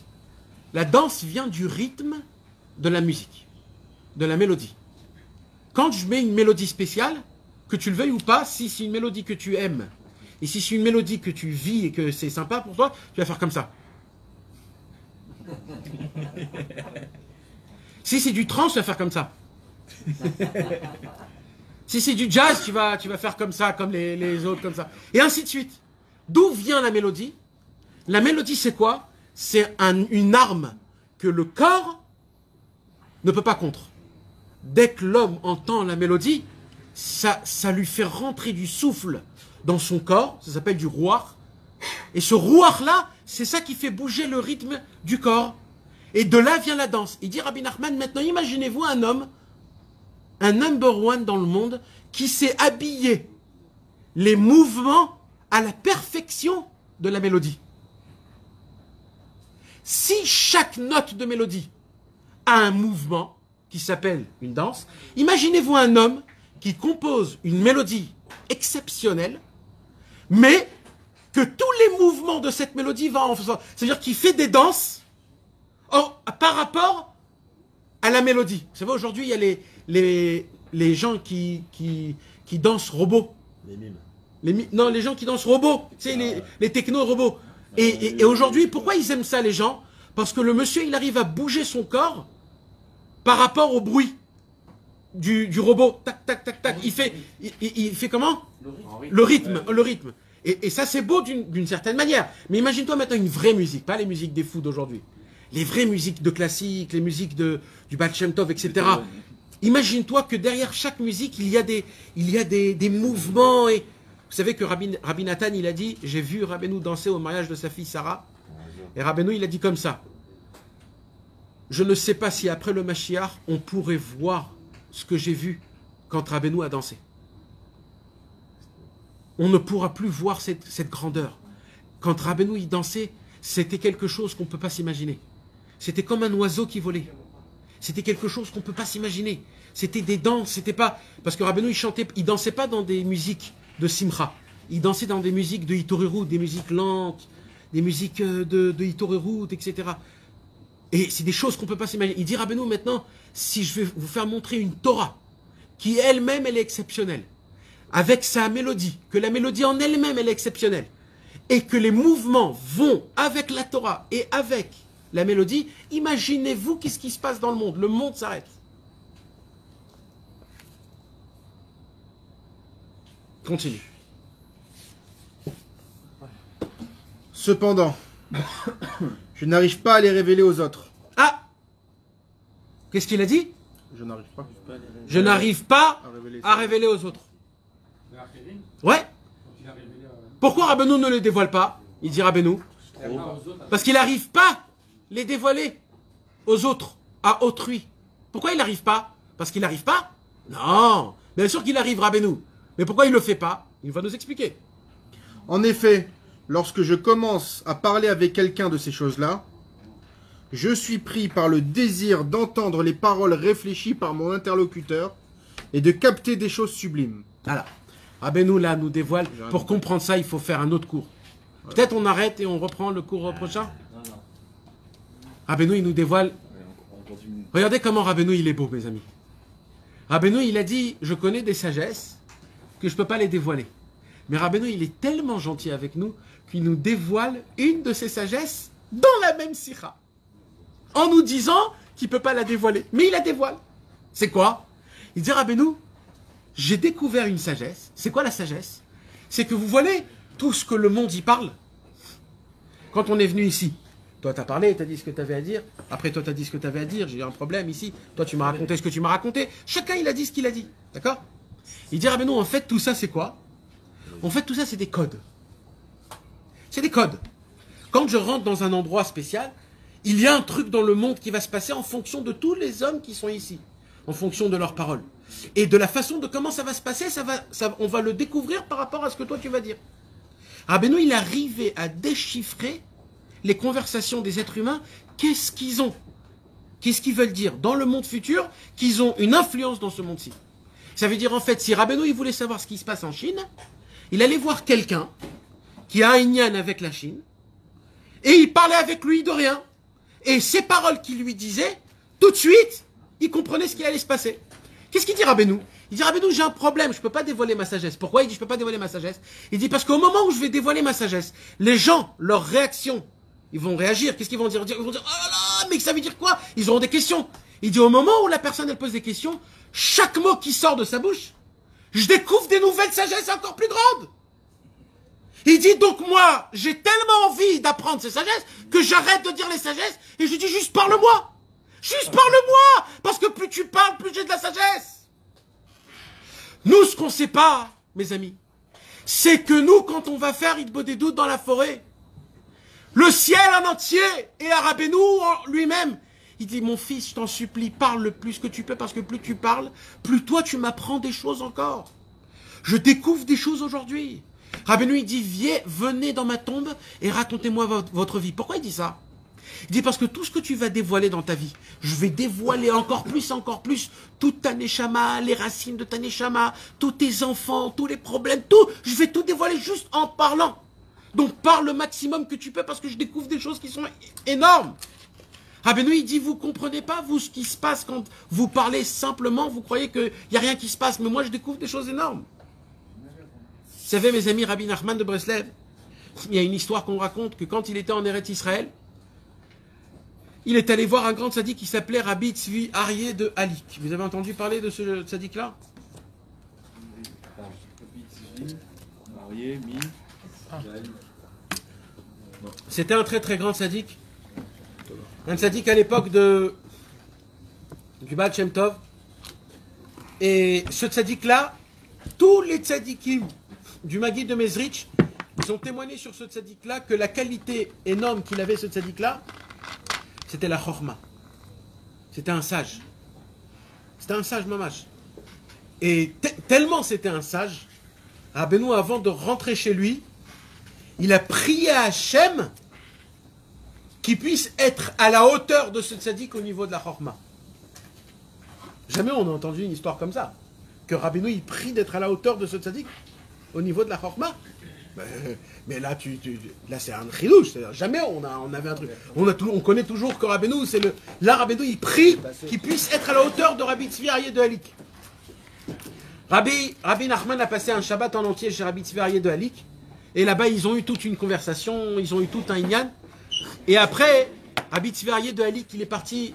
La danse vient du rythme de la musique, de la mélodie. Quand je mets une mélodie spéciale, que tu le veuilles ou pas, si c'est une mélodie que tu aimes, et si c'est une mélodie que tu vis et que c'est sympa pour toi, tu vas faire comme ça. Si c'est du trance, tu vas faire comme ça. Si c'est du jazz, tu vas faire comme ça, comme les autres, comme ça. Et ainsi de suite. D'où vient la mélodie? La mélodie, c'est quoi? C'est une arme que le corps ne peut pas contre. Dès que l'homme entend la mélodie, ça lui fait rentrer du souffle dans son corps. Ça s'appelle du rouar. Et ce rouar-là, c'est ça qui fait bouger le rythme du corps. Et de là vient la danse. Il dit Rabbi Nachman, maintenant imaginez-vous un homme, un number one dans le monde, qui sait habiller les mouvements à la perfection de la mélodie. Si chaque note de mélodie a un mouvement qui s'appelle une danse, imaginez-vous un homme qui compose une mélodie exceptionnelle, mais que tous les mouvements de cette mélodie vont en faisant. C'est-à-dire qu'il fait des danses par rapport à la mélodie. Vous savez, aujourd'hui, il y a les gens qui dansent robots. Les mimes. Non, les gens qui dansent robots. Tu sais, les techno-robots. Et aujourd'hui, pourquoi ils aiment ça, les gens? Parce que le monsieur, il arrive à bouger son corps par rapport au bruit du robot. Tac, tac, tac, tac. Il fait comment? Le rythme. Et ça, c'est beau d'une certaine manière. Mais imagine-toi maintenant une vraie musique, pas les musiques des fous d'aujourd'hui. Les vraies musiques de classique, les musiques du Baal Shem Tov, etc. Imagine-toi que derrière chaque musique, il y a des mouvements. Et vous savez que Rabbi Nathan, il a dit, j'ai vu Rabbeinu danser au mariage de sa fille Sarah. Et Rabbeinu, il a dit comme ça. Je ne sais pas si après le Mashiach, on pourrait voir ce que j'ai vu quand Rabbeinu a dansé. On ne pourra plus voir cette grandeur. Quand Rabbeinu il dansait, c'était quelque chose qu'on ne peut pas s'imaginer. C'était comme un oiseau qui volait. C'était quelque chose qu'on ne peut pas s'imaginer. C'était des danses, c'était pas... Parce que Rabbeinu, il dansait pas dans des musiques de Simcha. Il dansait dans des musiques de Hitorerut, des musiques lentes, des musiques de Hitorerut, etc. Et c'est des choses qu'on ne peut pas s'imaginer. Il dit Rabbeinu, maintenant, si je vais vous faire montrer une Torah qui elle-même, elle est exceptionnelle, avec sa mélodie, que la mélodie en elle-même, elle est exceptionnelle, et que les mouvements vont avec la Torah et avec la mélodie, imaginez-vous qu'est-ce qui se passe dans le monde s'arrête. Continue. Cependant, je n'arrive pas à les révéler aux autres. Ah! Qu'est-ce qu'il a dit? Je n'arrive pas. Je n'arrive pas révéler à révéler aux autres. Mais Kevin, Ouais. quand il a révélé Pourquoi Rabbeinu ne les dévoile pas? Il dit Rabbeinu. aux autres, Parce qu'il n'arrive pas les dévoiler aux autres, à autrui. Pourquoi il n'arrive pas? Parce qu'il n'arrive pas? Non. Bien sûr qu'il arrive Rabbeinu. Mais pourquoi il ne le fait pas? Il va nous expliquer. En effet, lorsque je commence à parler avec quelqu'un de ces choses-là, je suis pris par le désir d'entendre les paroles réfléchies par mon interlocuteur et de capter des choses sublimes. Voilà. Rabbeinu là nous dévoile. Pour comprendre ça, il faut faire un autre cours. Peut-être on arrête et on reprend le cours prochain. Rabbeinu il nous dévoile. Regardez comment Rabbeinu il est beau, mes amis. Rabbeinu il a dit, je connais des sagesses que je ne peux pas les dévoiler. Mais Rabbeinu il est tellement gentil avec nous qu'il nous dévoile une de ses sagesses dans la même sikha. En nous disant qu'il ne peut pas la dévoiler. Mais il la dévoile. C'est quoi? Il dit Rabbeinu, j'ai découvert une sagesse. C'est quoi la sagesse? C'est que vous voyez tout ce que le monde y parle. Quand on est venu ici, toi tu as parlé, tu as dit ce que tu avais à dire. Après toi tu as dit ce que tu avais à dire. J'ai eu un problème ici. Toi tu m'as raconté ce que tu m'as raconté. Chacun il a dit ce qu'il a dit. D'accord? Il dit Rabbeinu, en fait tout ça c'est quoi? En fait tout ça c'est des codes. C'est des codes. Quand je rentre dans un endroit spécial, il y a un truc dans le monde qui va se passer en fonction de tous les hommes qui sont ici. En fonction de leurs paroles. Et de la façon de comment ça va se passer, on va le découvrir par rapport à ce que toi tu vas dire. Rabbeinu, il est arrivé à déchiffrer les conversations des êtres humains. Qu'est-ce qu'ils ont? Qu'est-ce qu'ils veulent dire dans le monde futur? Qu'ils ont une influence dans ce monde-ci. Ça veut dire en fait, si Rabbeinu il voulait savoir ce qui se passe en Chine, il allait voir quelqu'un qui a un inyan avec la Chine, et il parlait avec lui de rien. Et ces paroles qu'il lui disait, tout de suite, il comprenait ce qui allait se passer. Qu'est-ce qu'il dit Rabbeinu? Il dit Rabbeinu, j'ai un problème, je ne peux pas dévoiler ma sagesse. Pourquoi il dit je ne peux pas dévoiler ma sagesse? Il dit parce qu'au moment où je vais dévoiler ma sagesse, les gens, leur réaction, ils vont réagir. Qu'est-ce qu'ils vont dire? Ils vont dire oh là là, mais ça veut dire quoi? Ils auront des questions. Il dit au moment où la personne elle pose des questions, chaque mot qui sort de sa bouche, je découvre des nouvelles sagesses encore plus grandes. Il dit donc moi, j'ai tellement envie d'apprendre ces sagesses que j'arrête de dire les sagesses et je dis juste parle-moi. Juste parle-moi. Parce que plus tu parles, plus j'ai de la sagesse. Nous, ce qu'on ne sait pas, mes amis, c'est que nous, quand on va faire Hitbo des doutes dans la forêt, le ciel en entier et Rabbeinu lui-même, il dit mon fils, je t'en supplie, parle le plus que tu peux parce que plus tu parles, plus toi tu m'apprends des choses encore. Je découvre des choses aujourd'hui. Rabbeinu, il dit, venez dans ma tombe et racontez-moi votre vie. Pourquoi il dit ça? Il dit parce que tout ce que tu vas dévoiler dans ta vie, je vais dévoiler encore plus, toute ta neshama, les racines de ta neshama, tous tes enfants, tous les problèmes, tout. Je vais tout dévoiler juste en parlant. Donc parle le maximum que tu peux parce que je découvre des choses qui sont énormes. Rabbeinu, il dit, vous comprenez pas, vous, ce qui se passe quand vous parlez simplement, vous croyez qu'il n'y a rien qui se passe, mais moi je découvre des choses énormes. Vous savez, mes amis, Rabbi Nachman de Breslev, il y a une histoire qu'on raconte que quand il était en Eretz Israël, il est allé voir un grand tzaddik qui s'appelait Rabbi Tzvi Aryeh de Halik. Vous avez entendu parler de ce tzaddik-là? C'était un très très grand tzaddik. Un tzaddik à l'époque du Baal Shem Tov. Et ce tzaddik-là, tous les tzaddikim du Maguid de Mezrich, ils ont témoigné sur ce tzaddik-là que la qualité énorme qu'il avait, ce tzaddik-là, c'était la chorma. C'était un sage. C'était un sage mamash. Et tellement c'était un sage, Rabbeinu, avant de rentrer chez lui, il a prié à Hachem qu'il puisse être à la hauteur de ce tzaddik au niveau de la chorma. Jamais on a entendu une histoire comme ça. Que Rabbeinu, il prie d'être à la hauteur de ce tzaddik au niveau de la chorma. Mais là, là c'est un chidouche. Jamais on avait un truc. On connaît toujours que Rabbeinu, là Rabbeinu, il prie qu'il puisse être à la hauteur de Rabbi Tzvi Aryeh de Halik. Rabbi Nachman a passé un Shabbat en entier chez Rabbi Tzverié de Halik. Et là-bas, ils ont eu toute une conversation, ils ont eu tout un inyan. Et après, Rabbi Tzverié de Halik, il est parti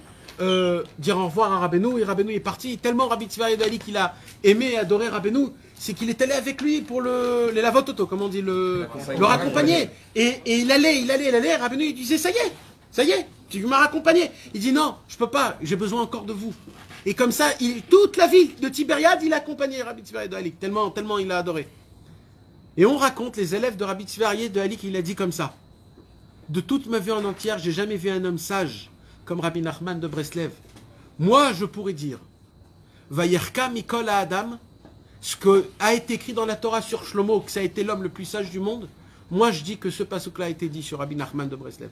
dire au revoir à Rabbeinu. Et Rabbeinu est parti. Tellement Rabbi Tzverié de Halik, il a aimé et adoré Rabbeinu, c'est qu'il est allé avec lui pour les lavot auto, comme on dit, le raccompagner. Et il allait. Rabbeinu, il disait, ça y est, tu m'as raccompagné. Il dit, non, je peux pas, j'ai besoin encore de vous. Et comme ça, toute la ville de Tibériade, il a accompagné Rabbi Tzverié de Halik, tellement il l'a adoré. Et on raconte, les élèves de Rabbi Tzverié de Halik, il a dit comme ça. De toute ma vie en entière, j'ai jamais vu un homme sage comme Rabbi Nachman de Breslev. Moi, je pourrais dire, Vayerka Mikol Adam, ce que a été écrit dans la Torah sur Shlomo, que ça a été l'homme le plus sage du monde, moi je dis que ce pasuk-là a été dit sur Rabbi Nachman de Breslev.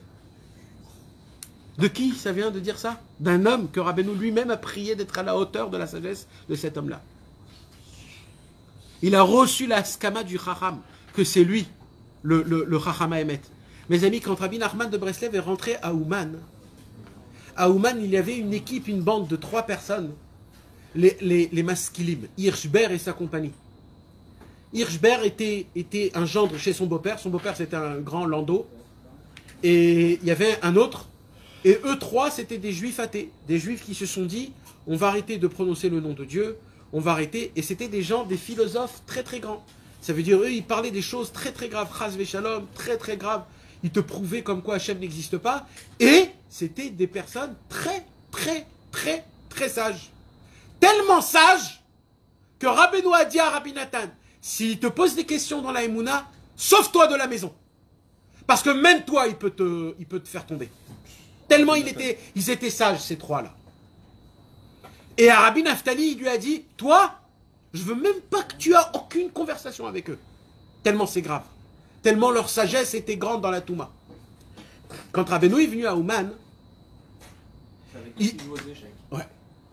De qui ça vient de dire ça? D'un homme que Rabbeinu lui-même a prié d'être à la hauteur de la sagesse de cet homme-là. Il a reçu la skama du Chacham, que c'est lui, le Chacham Haemet. Mes amis, quand Rabbi Nachman de Breslev est rentré à Ouman, il y avait une équipe, une bande de 3 personnes, les Maskilim, Hirschberg et sa compagnie. Hirschberg était un gendre chez son beau-père c'était un grand landau, et il y avait un autre, et eux 3 c'était des juifs athées, des juifs qui se sont dit, on va arrêter de prononcer le nom de Dieu, on va arrêter, et c'était des gens, des philosophes très très grands. Ça veut dire, eux, ils parlaient des choses très très graves, Chas Veshalom, très très graves. Ils te prouvaient comme quoi Hachem n'existe pas. Et c'était des personnes très très très très sages. Tellement sages que Rabbeinu a dit à Rabbi Nathan, s'il te pose des questions dans la Emouna, sauve-toi de la maison. Parce que même toi, il peut te faire tomber. Tellement ils étaient sages, ces 3-là. Et à Rabbi Naftali, il lui a dit, toi, je veux même pas que tu aies aucune conversation avec eux. Tellement c'est grave. Tellement leur sagesse était grande dans la Touma. Quand Rabbeinu est venu à Ouman,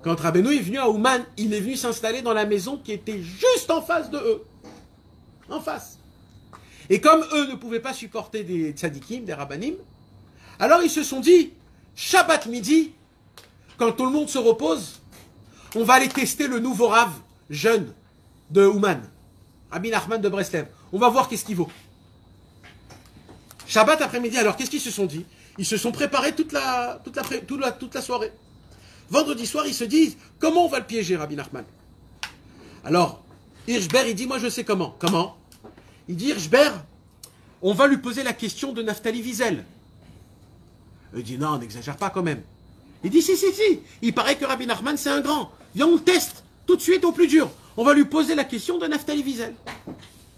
quand Rabbeinu est venu à Ouman, il est venu s'installer dans la maison qui était juste en face de eux. En face. Et comme eux ne pouvaient pas supporter des tzadikim, des rabbanim, alors ils se sont dit, Shabbat midi, quand tout le monde se repose, on va aller tester le nouveau Rav jeune de Ouman, Rabbi Nachman de Breslev. On va voir qu'est-ce qu'il vaut. Shabbat après-midi, alors qu'est-ce qu'ils se sont dit? Ils se sont préparés toute la soirée. Vendredi soir, ils se disent, comment on va le piéger, Rabbi Nachman? Alors, Hirschberg, il dit, moi je sais comment. Comment? Il dit, Hirschberg, on va lui poser la question de Naftali Wiesel. Il dit, non, n'exagère pas quand même. Il dit, si. Il paraît que Rabbi Nachman, c'est un grand. Viens, on le teste, tout de suite au plus dur. On va lui poser la question de Naftali Wiesel.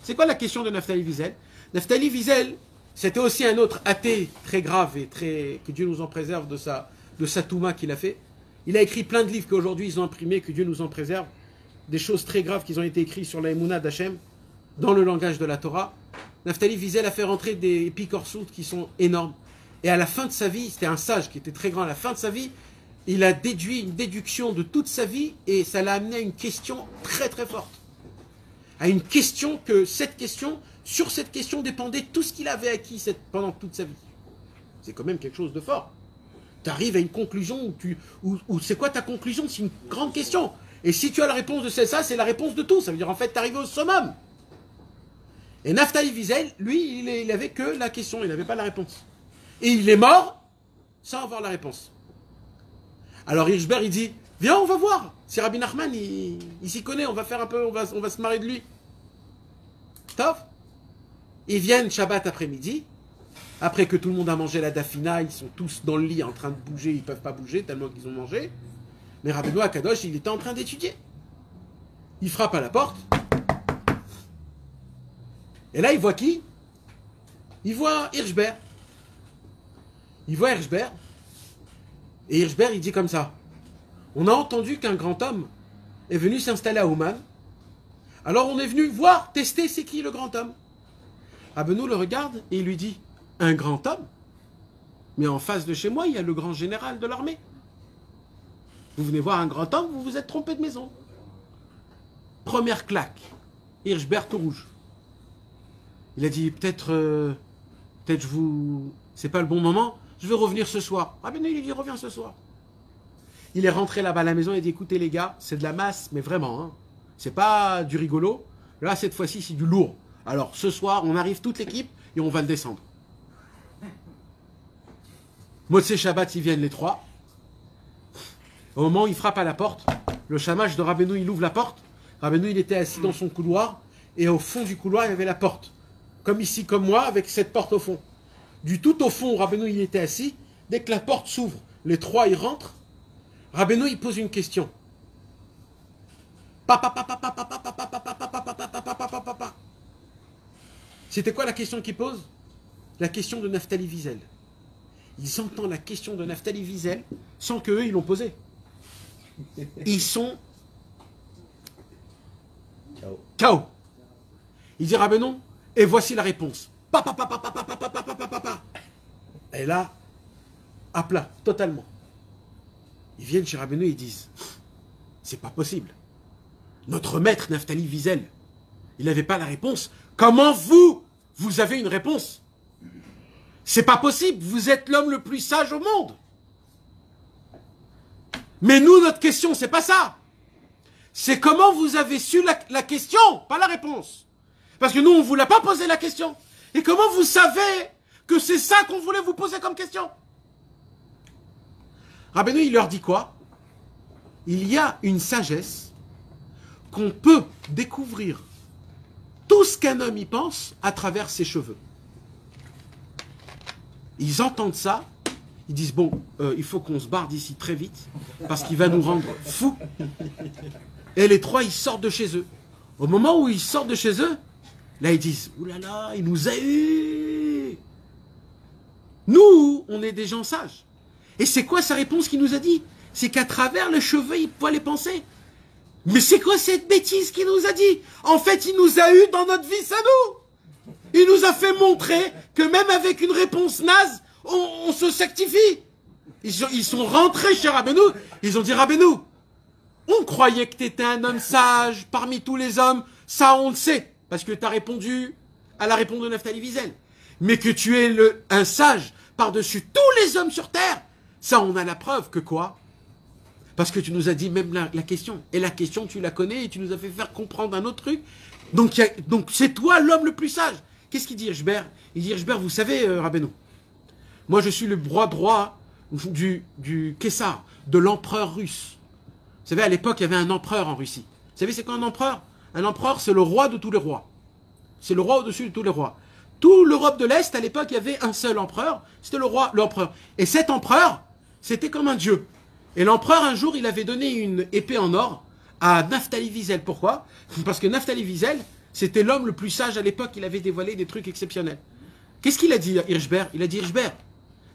C'est quoi la question de Naftali Wiesel? Naftali Wiesel, c'était aussi un autre athée très grave et que Dieu nous en préserve de sa touma qu'il a fait. Il a écrit plein de livres qu'aujourd'hui ils ont imprimés, que Dieu nous en préserve. Des choses très graves qui ont été écrites sur la Emouna d'Hachem, dans le langage de la Torah. Naftali Wiesel a fait rentrer des pikorsout qui sont énormes. Et à la fin de sa vie, c'était un sage qui était très grand, à la fin de sa vie, il a déduit une déduction de toute sa vie et ça l'a amené à une question très très forte. À une question sur cette question dépendait tout ce qu'il avait acquis pendant toute sa vie. C'est quand même quelque chose de fort. Tu arrives à une conclusion où c'est quoi ta conclusion? C'est une grande question. Et si tu as la réponse de ça, c'est la réponse de tout. Ça veut dire en fait, tu es arrivé au summum. Et Naftali Wiesel, lui, il avait que la question, il n'avait pas la réponse. Et il est mort sans avoir la réponse. Alors Hirschberg, il dit, viens, on va voir. Si Rabbi Nachman, il s'y connaît, on va faire un peu, on va se marrer de lui. Top. Ils viennent Shabbat après-midi, après que tout le monde a mangé la dafina, ils sont tous dans le lit en train de bouger, ils ne peuvent pas bouger tellement qu'ils ont mangé. Mais Rabbeinu Akadosh, il était en train d'étudier. Il frappe à la porte. Et là, il voit qui? Il voit Hirschberg. Il voit Hirschberg. Et Hirschberg, il dit comme ça. On a entendu qu'un grand homme est venu s'installer à Ouman. Alors on est venu voir, tester c'est qui le grand homme. Rabbeinu le regarde et il lui dit, un grand homme? Mais en face de chez moi, il y a le grand général de l'armée. Vous venez voir un grand homme, vous vous êtes trompé de maison. Première claque. Hirschberg tout rouge. Il a dit, peut-être c'est pas le bon moment, je vais revenir ce soir. Rabbeinu, il dit, reviens ce soir. Il est rentré là-bas à la maison et il dit, écoutez les gars, c'est de la masse, mais vraiment, hein, C'est pas du rigolo. Là, cette fois-ci, c'est du lourd. Alors, ce soir, on arrive toute l'équipe et on va le descendre. Motsé Shabbat, ils viennent les trois. Au moment où il frappe à la porte, le shamash de Rabbeinu, il ouvre la porte. Rabbeinu, il était assis dans son couloir. Et au fond du couloir, il y avait la porte. Comme ici, comme moi, avec cette porte au fond. Du tout au fond où Rabbeinu, il était assis. Dès que la porte s'ouvre, les trois, ils rentrent. Rabbeinu, il pose une question. C'était quoi la question qu'il pose? La question de Naftali Wiesel. Ils entendent la question de Naftali Wiesel sans qu'eux, ils l'ont posée. Ils sont KO. Il dit Rabbeinu, et voici la réponse. Et là, à plat, totalement. Ils viennent chez Rabbeinu et ils disent, c'est pas possible. Notre maître Naftali Wiesel, il n'avait pas la réponse. Comment vous avez une réponse? C'est pas possible, vous êtes l'homme le plus sage au monde. Mais nous, notre question, c'est pas ça. C'est comment vous avez su la question, pas la réponse. Parce que nous, on ne vous l'a pas posé la question. Et comment vous savez que c'est ça qu'on voulait vous poser comme question? Rabbeinu, il leur dit quoi? Il y a une sagesse qu'on peut découvrir tout ce qu'un homme y pense à travers ses cheveux. Ils entendent ça, ils disent bon, il faut qu'on se barre d'ici très vite parce qu'il va nous rendre fous. Et les trois, ils sortent de chez eux. Au moment où ils sortent de chez eux, là ils disent oulala, il nous a eu. Nous, on est des gens sages. Et c'est quoi sa réponse qu'il nous a dit? C'est qu'à travers les cheveux, il voit les pensées. Mais c'est quoi cette bêtise qu'il nous a dit? En fait, il nous a eu dans notre vie, ça nous. Il nous a fait montrer que même avec une réponse naze, on se sectifie. Ils sont rentrés chez Rabbeinu, ils ont dit Rabbeinu, on croyait que tu étais un homme sage parmi tous les hommes, ça on le sait, parce que tu as répondu à la réponse de Naftali Wiesel. Mais que tu es un sage par-dessus tous les hommes sur terre, ça on a la preuve que quoi? Parce que tu nous as dit même la question. Et la question, tu la connais et tu nous as fait faire comprendre un autre truc. Donc c'est toi l'homme le plus sage. Qu'est-ce qu'il dit, Hirschberg? Il dit, Hirschberg, vous savez, Rabbeinu, moi je suis le bras droit du Kessar, de l'empereur russe. Vous savez, à l'époque, il y avait un empereur en Russie. Vous savez, c'est quoi un empereur? Un empereur, c'est le roi de tous les rois. C'est le roi au-dessus de tous les rois. Toute l'Europe de l'Est, à l'époque, il y avait un seul empereur. C'était l'empereur. Et cet empereur, c'était comme un dieu. Et l'empereur, un jour, il avait donné une épée en or à Naftali Wiesel. Pourquoi? Parce que Naftali Wiesel, c'était l'homme le plus sage à l'époque. Il avait dévoilé des trucs exceptionnels. Qu'est-ce qu'il a dit, Hirschberg? Il a dit, Hirschberg,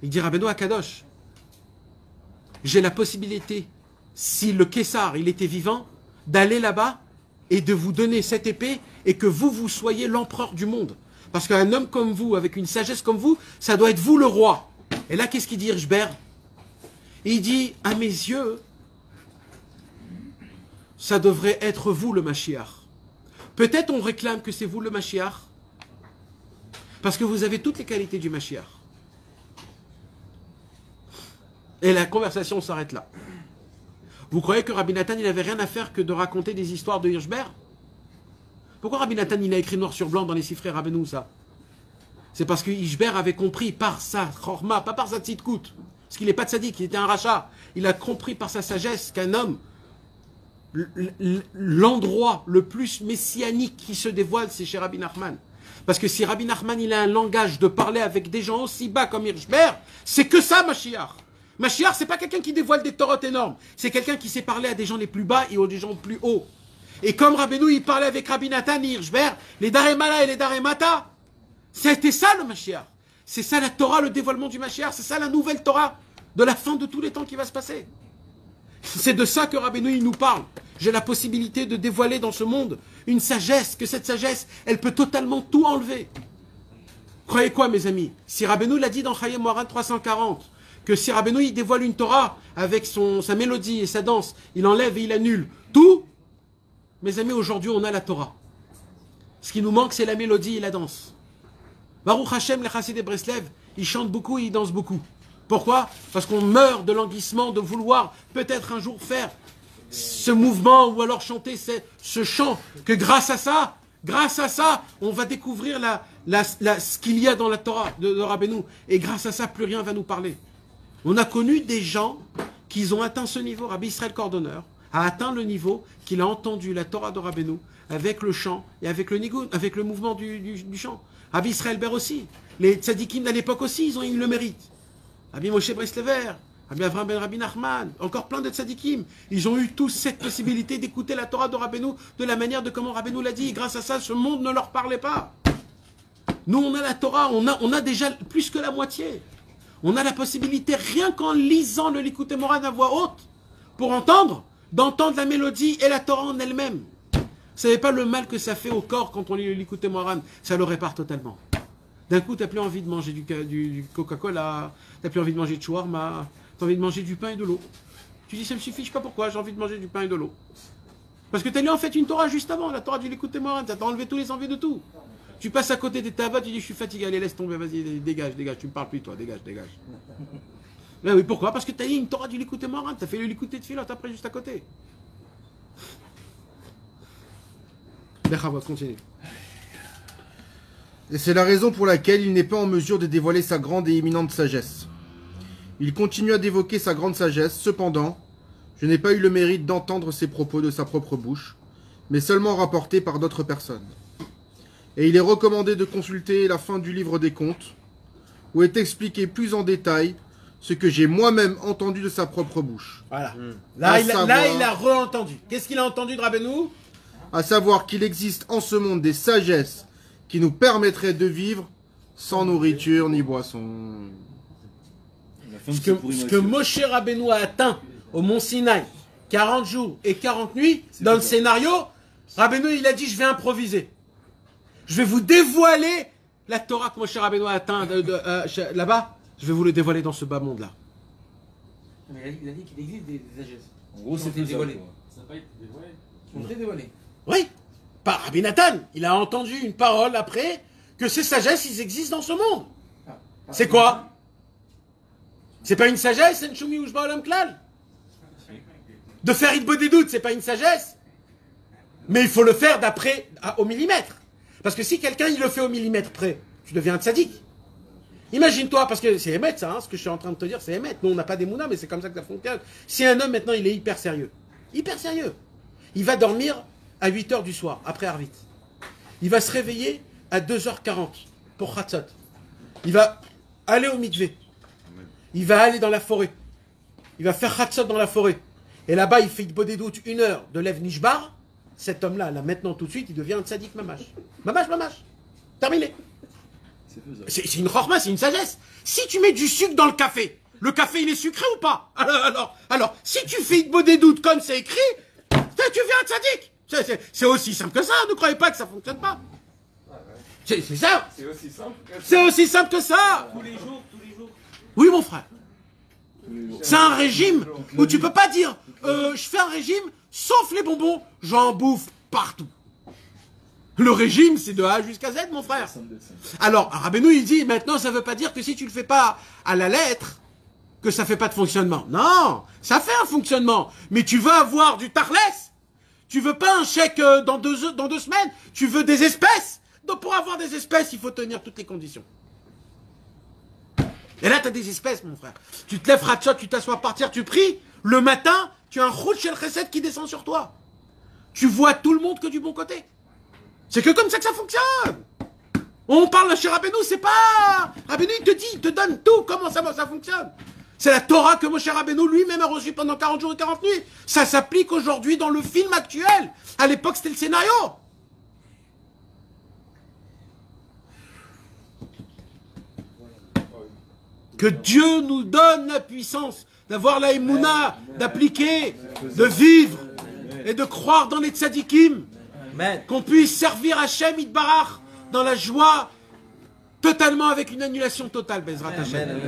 il dit, Rabbeinu Akadosh, j'ai la possibilité, si le Kessar, il était vivant, d'aller là-bas et de vous donner cette épée et que vous soyez l'empereur du monde. Parce qu'un homme comme vous, avec une sagesse comme vous, ça doit être vous le roi. Et là, qu'est-ce qu'il dit, Hirschberg? Il dit, à mes yeux, ça devrait être vous le Mashiach. Peut-être on réclame que c'est vous le Mashiach, parce que vous avez toutes les qualités du Mashiach. Et la conversation s'arrête là. Vous croyez que Rabbi Nathan, il n'avait rien à faire que de raconter des histoires de Hirschberg? Pourquoi Rabbi Nathan, il a écrit noir sur blanc dans les Sifrei Rabbeinu, ça? C'est parce que Hirschberg avait compris par sa chorma, pas par sa tzidkout. Parce qu'il n'est pas tzaddik, il était un rachat. Il a compris par sa sagesse qu'un homme, l'endroit le plus messianique qui se dévoile, c'est chez Rabbi Nachman. Parce que si Rabbi Nachman, il a un langage de parler avec des gens aussi bas comme Hirschberg, c'est que ça, Mashiach. Mashiach, c'est pas quelqu'un qui dévoile des torotes énormes. C'est quelqu'un qui sait parler à des gens les plus bas et aux des gens plus hauts. Et comme Rabbeinu, il parlait avec Rabbi Nathan et Hirschberg, les Daremala et les Daremata, c'était ça le Mashiach. C'est ça la Torah, le dévoilement du Mashiach. C'est ça la nouvelle Torah de la fin de tous les temps qui va se passer. C'est de ça que Rabbeinu, il nous parle. J'ai la possibilité de dévoiler dans ce monde une sagesse, que cette sagesse, elle peut totalement tout enlever. Croyez quoi, mes amis? Si Rabbeinu l'a dit dans Chayei Moharan 340, que si Rabbeinu, il dévoile une Torah avec sa mélodie et sa danse, il enlève et il annule tout, mes amis, aujourd'hui, on a la Torah. Ce qui nous manque, c'est la mélodie et la danse. Baruch Hashem, les Chassidei Breslev, ils chantent beaucoup et ils dansent beaucoup. Pourquoi? Parce qu'on meurt de languissement, de vouloir peut-être un jour faire ce mouvement ou alors chanter ce chant, que grâce à ça, on va découvrir ce qu'il y a dans la Torah de Rabbeinu. Et grâce à ça, plus rien va nous parler. On a connu des gens qui ont atteint ce niveau. Rabbi Israël Cordonneur a atteint le niveau qu'il a entendu la Torah de Rabbeinu avec le chant et avec le nigoun, avec le mouvement du chant. Rabbi Israël Ber aussi. Les tzadikim à l'époque aussi, ils ont eu le mérite. Rabbi Moshe Breslever, Rabbi Avraham ben Rabbi Nachman, encore plein de tzadikim. Ils ont eu tous cette possibilité d'écouter la Torah de Rabbeinu de la manière de comment Rabbeinu l'a dit. Et grâce à ça, ce monde ne leur parlait pas. Nous, on a la Torah, on a déjà plus que la moitié. On a la possibilité, rien qu'en lisant le Likutei Moharan à voix haute, pour d'entendre la mélodie et la Torah en elle-même. Vous savez pas le mal que ça fait au corps quand on lit le Likutei Moharan, ça le répare totalement. D'un coup, tu n'as plus envie de manger du Coca-Cola, tu n'as plus envie de manger de shawarma, tu as envie de manger du pain et de l'eau. Tu dis, ça me suffit, je sais pas pourquoi, j'ai envie de manger du pain et de l'eau. Parce que tu as lu en fait une Torah juste avant, la Torah du Likutei Moharan, ça t'a enlevé tous les envies de tout. Tu passes à côté des tabacs, tu dis, je suis fatigué, allez, laisse tomber, vas-y, dégage, tu me parles plus, toi, dégage. Mais oui, pourquoi? Parce que tu as lu une Torah du Likutei Moharan, tu as fait le Likutei Tefilot après juste à côté. Continue. Et c'est la raison pour laquelle il n'est pas en mesure de dévoiler sa grande et éminente sagesse. Il continue d'évoquer sa grande sagesse, cependant, je n'ai pas eu le mérite d'entendre ces propos de sa propre bouche, mais seulement rapportés par d'autres personnes. Et il est recommandé de consulter la fin du livre des Comptes, où est expliqué plus en détail ce que j'ai moi-même entendu de sa propre bouche. Voilà. Là, il a re-entendu. Qu'est-ce qu'il a entendu de Rabbeinu? À savoir qu'il existe en ce monde des sagesses qui nous permettraient de vivre sans nourriture ni boisson. Ce que Moshe Rabbeinu a atteint au mont Sinaï, 40 jours et 40 nuits, dans le scénario, Rabbeinu il a dit, je vais improviser. Je vais vous dévoiler la Torah que Moshe Rabbeinu a atteint là-bas. Je vais vous le dévoiler dans ce bas monde-là. Mais il a dit qu'il existe des sagesses. En gros, c'est dévoilé. Ça n'a pas été dévoilé. Qui ont été dévoilés. Oui, par Rabbi Nathan. Il a entendu une parole après que ces sagesses, ils existent dans ce monde. C'est quoi? C'est pas une sagesse, c'est une choumi ou olam klal. De faire Hitbodedut, c'est pas une sagesse. Mais il faut le faire au millimètre. Parce que si quelqu'un il le fait au millimètre près, tu deviens un tzaddik. Imagine-toi, parce que c'est émettre ça, ce que je suis en train de te dire, c'est émettre. Nous on n'a pas des mounas, mais c'est comme ça que ça fonctionne. Si un homme maintenant il est hyper sérieux, il va dormir à 8h du soir, après Arvit. Il va se réveiller à 2h40 pour Chatzot. Il va aller au mikvé. Il va aller dans la forêt. Il va faire Chatzot dans la forêt. Et là-bas, il fait Hitbodedut 1 heure de Lev Nishbar. Cet homme-là, là, maintenant, tout de suite, il devient un tzaddik mamash. Mamash. Terminé. C'est une chorma, c'est une sagesse. Si tu mets du sucre dans le café il est sucré ou pas? Alors, si tu fais Hitbodedut comme c'est écrit, tu deviens un tzaddik. C'est aussi simple que ça. Ne croyez pas que ça fonctionne pas. C'est ça. C'est aussi simple que ça. C'est aussi simple que ça. Tous les jours. Oui, mon frère. C'est un régime où tu peux pas dire je fais un régime sauf les bonbons, j'en bouffe partout. Le régime, c'est de A jusqu'à Z, mon frère. Alors, Rabbeinu, il dit, maintenant, ça veut pas dire que si tu le fais pas à la lettre, que ça fait pas de fonctionnement. Non, ça fait un fonctionnement. Mais tu veux avoir du tarles. Tu veux pas un chèque dans 2 semaines. Tu veux des espèces. Donc, pour avoir des espèces, il faut tenir toutes les conditions. Et là, tu as des espèces, mon frère. Tu te lèves, ratchot, tu t'assois par terre, tu pries. Le matin, tu as un route chez le chesed qui descend sur toi. Tu vois tout le monde que du bon côté. C'est que comme ça que ça fonctionne. On parle chez Rabbeinu, c'est pas... Rabbeinu, il te dit, il te donne tout, comment ça fonctionne. C'est la Torah que Moshe Rabbeinu lui-même a reçue pendant 40 jours et 40 nuits. Ça s'applique aujourd'hui dans le film actuel. À l'époque, c'était le scénario. Que Dieu nous donne la puissance d'avoir la émouna, d'appliquer, de vivre et de croire dans les tzadikim. Qu'on puisse servir Hachem Yitbarach dans la joie, totalement avec une annulation totale, Bezrat Hachem.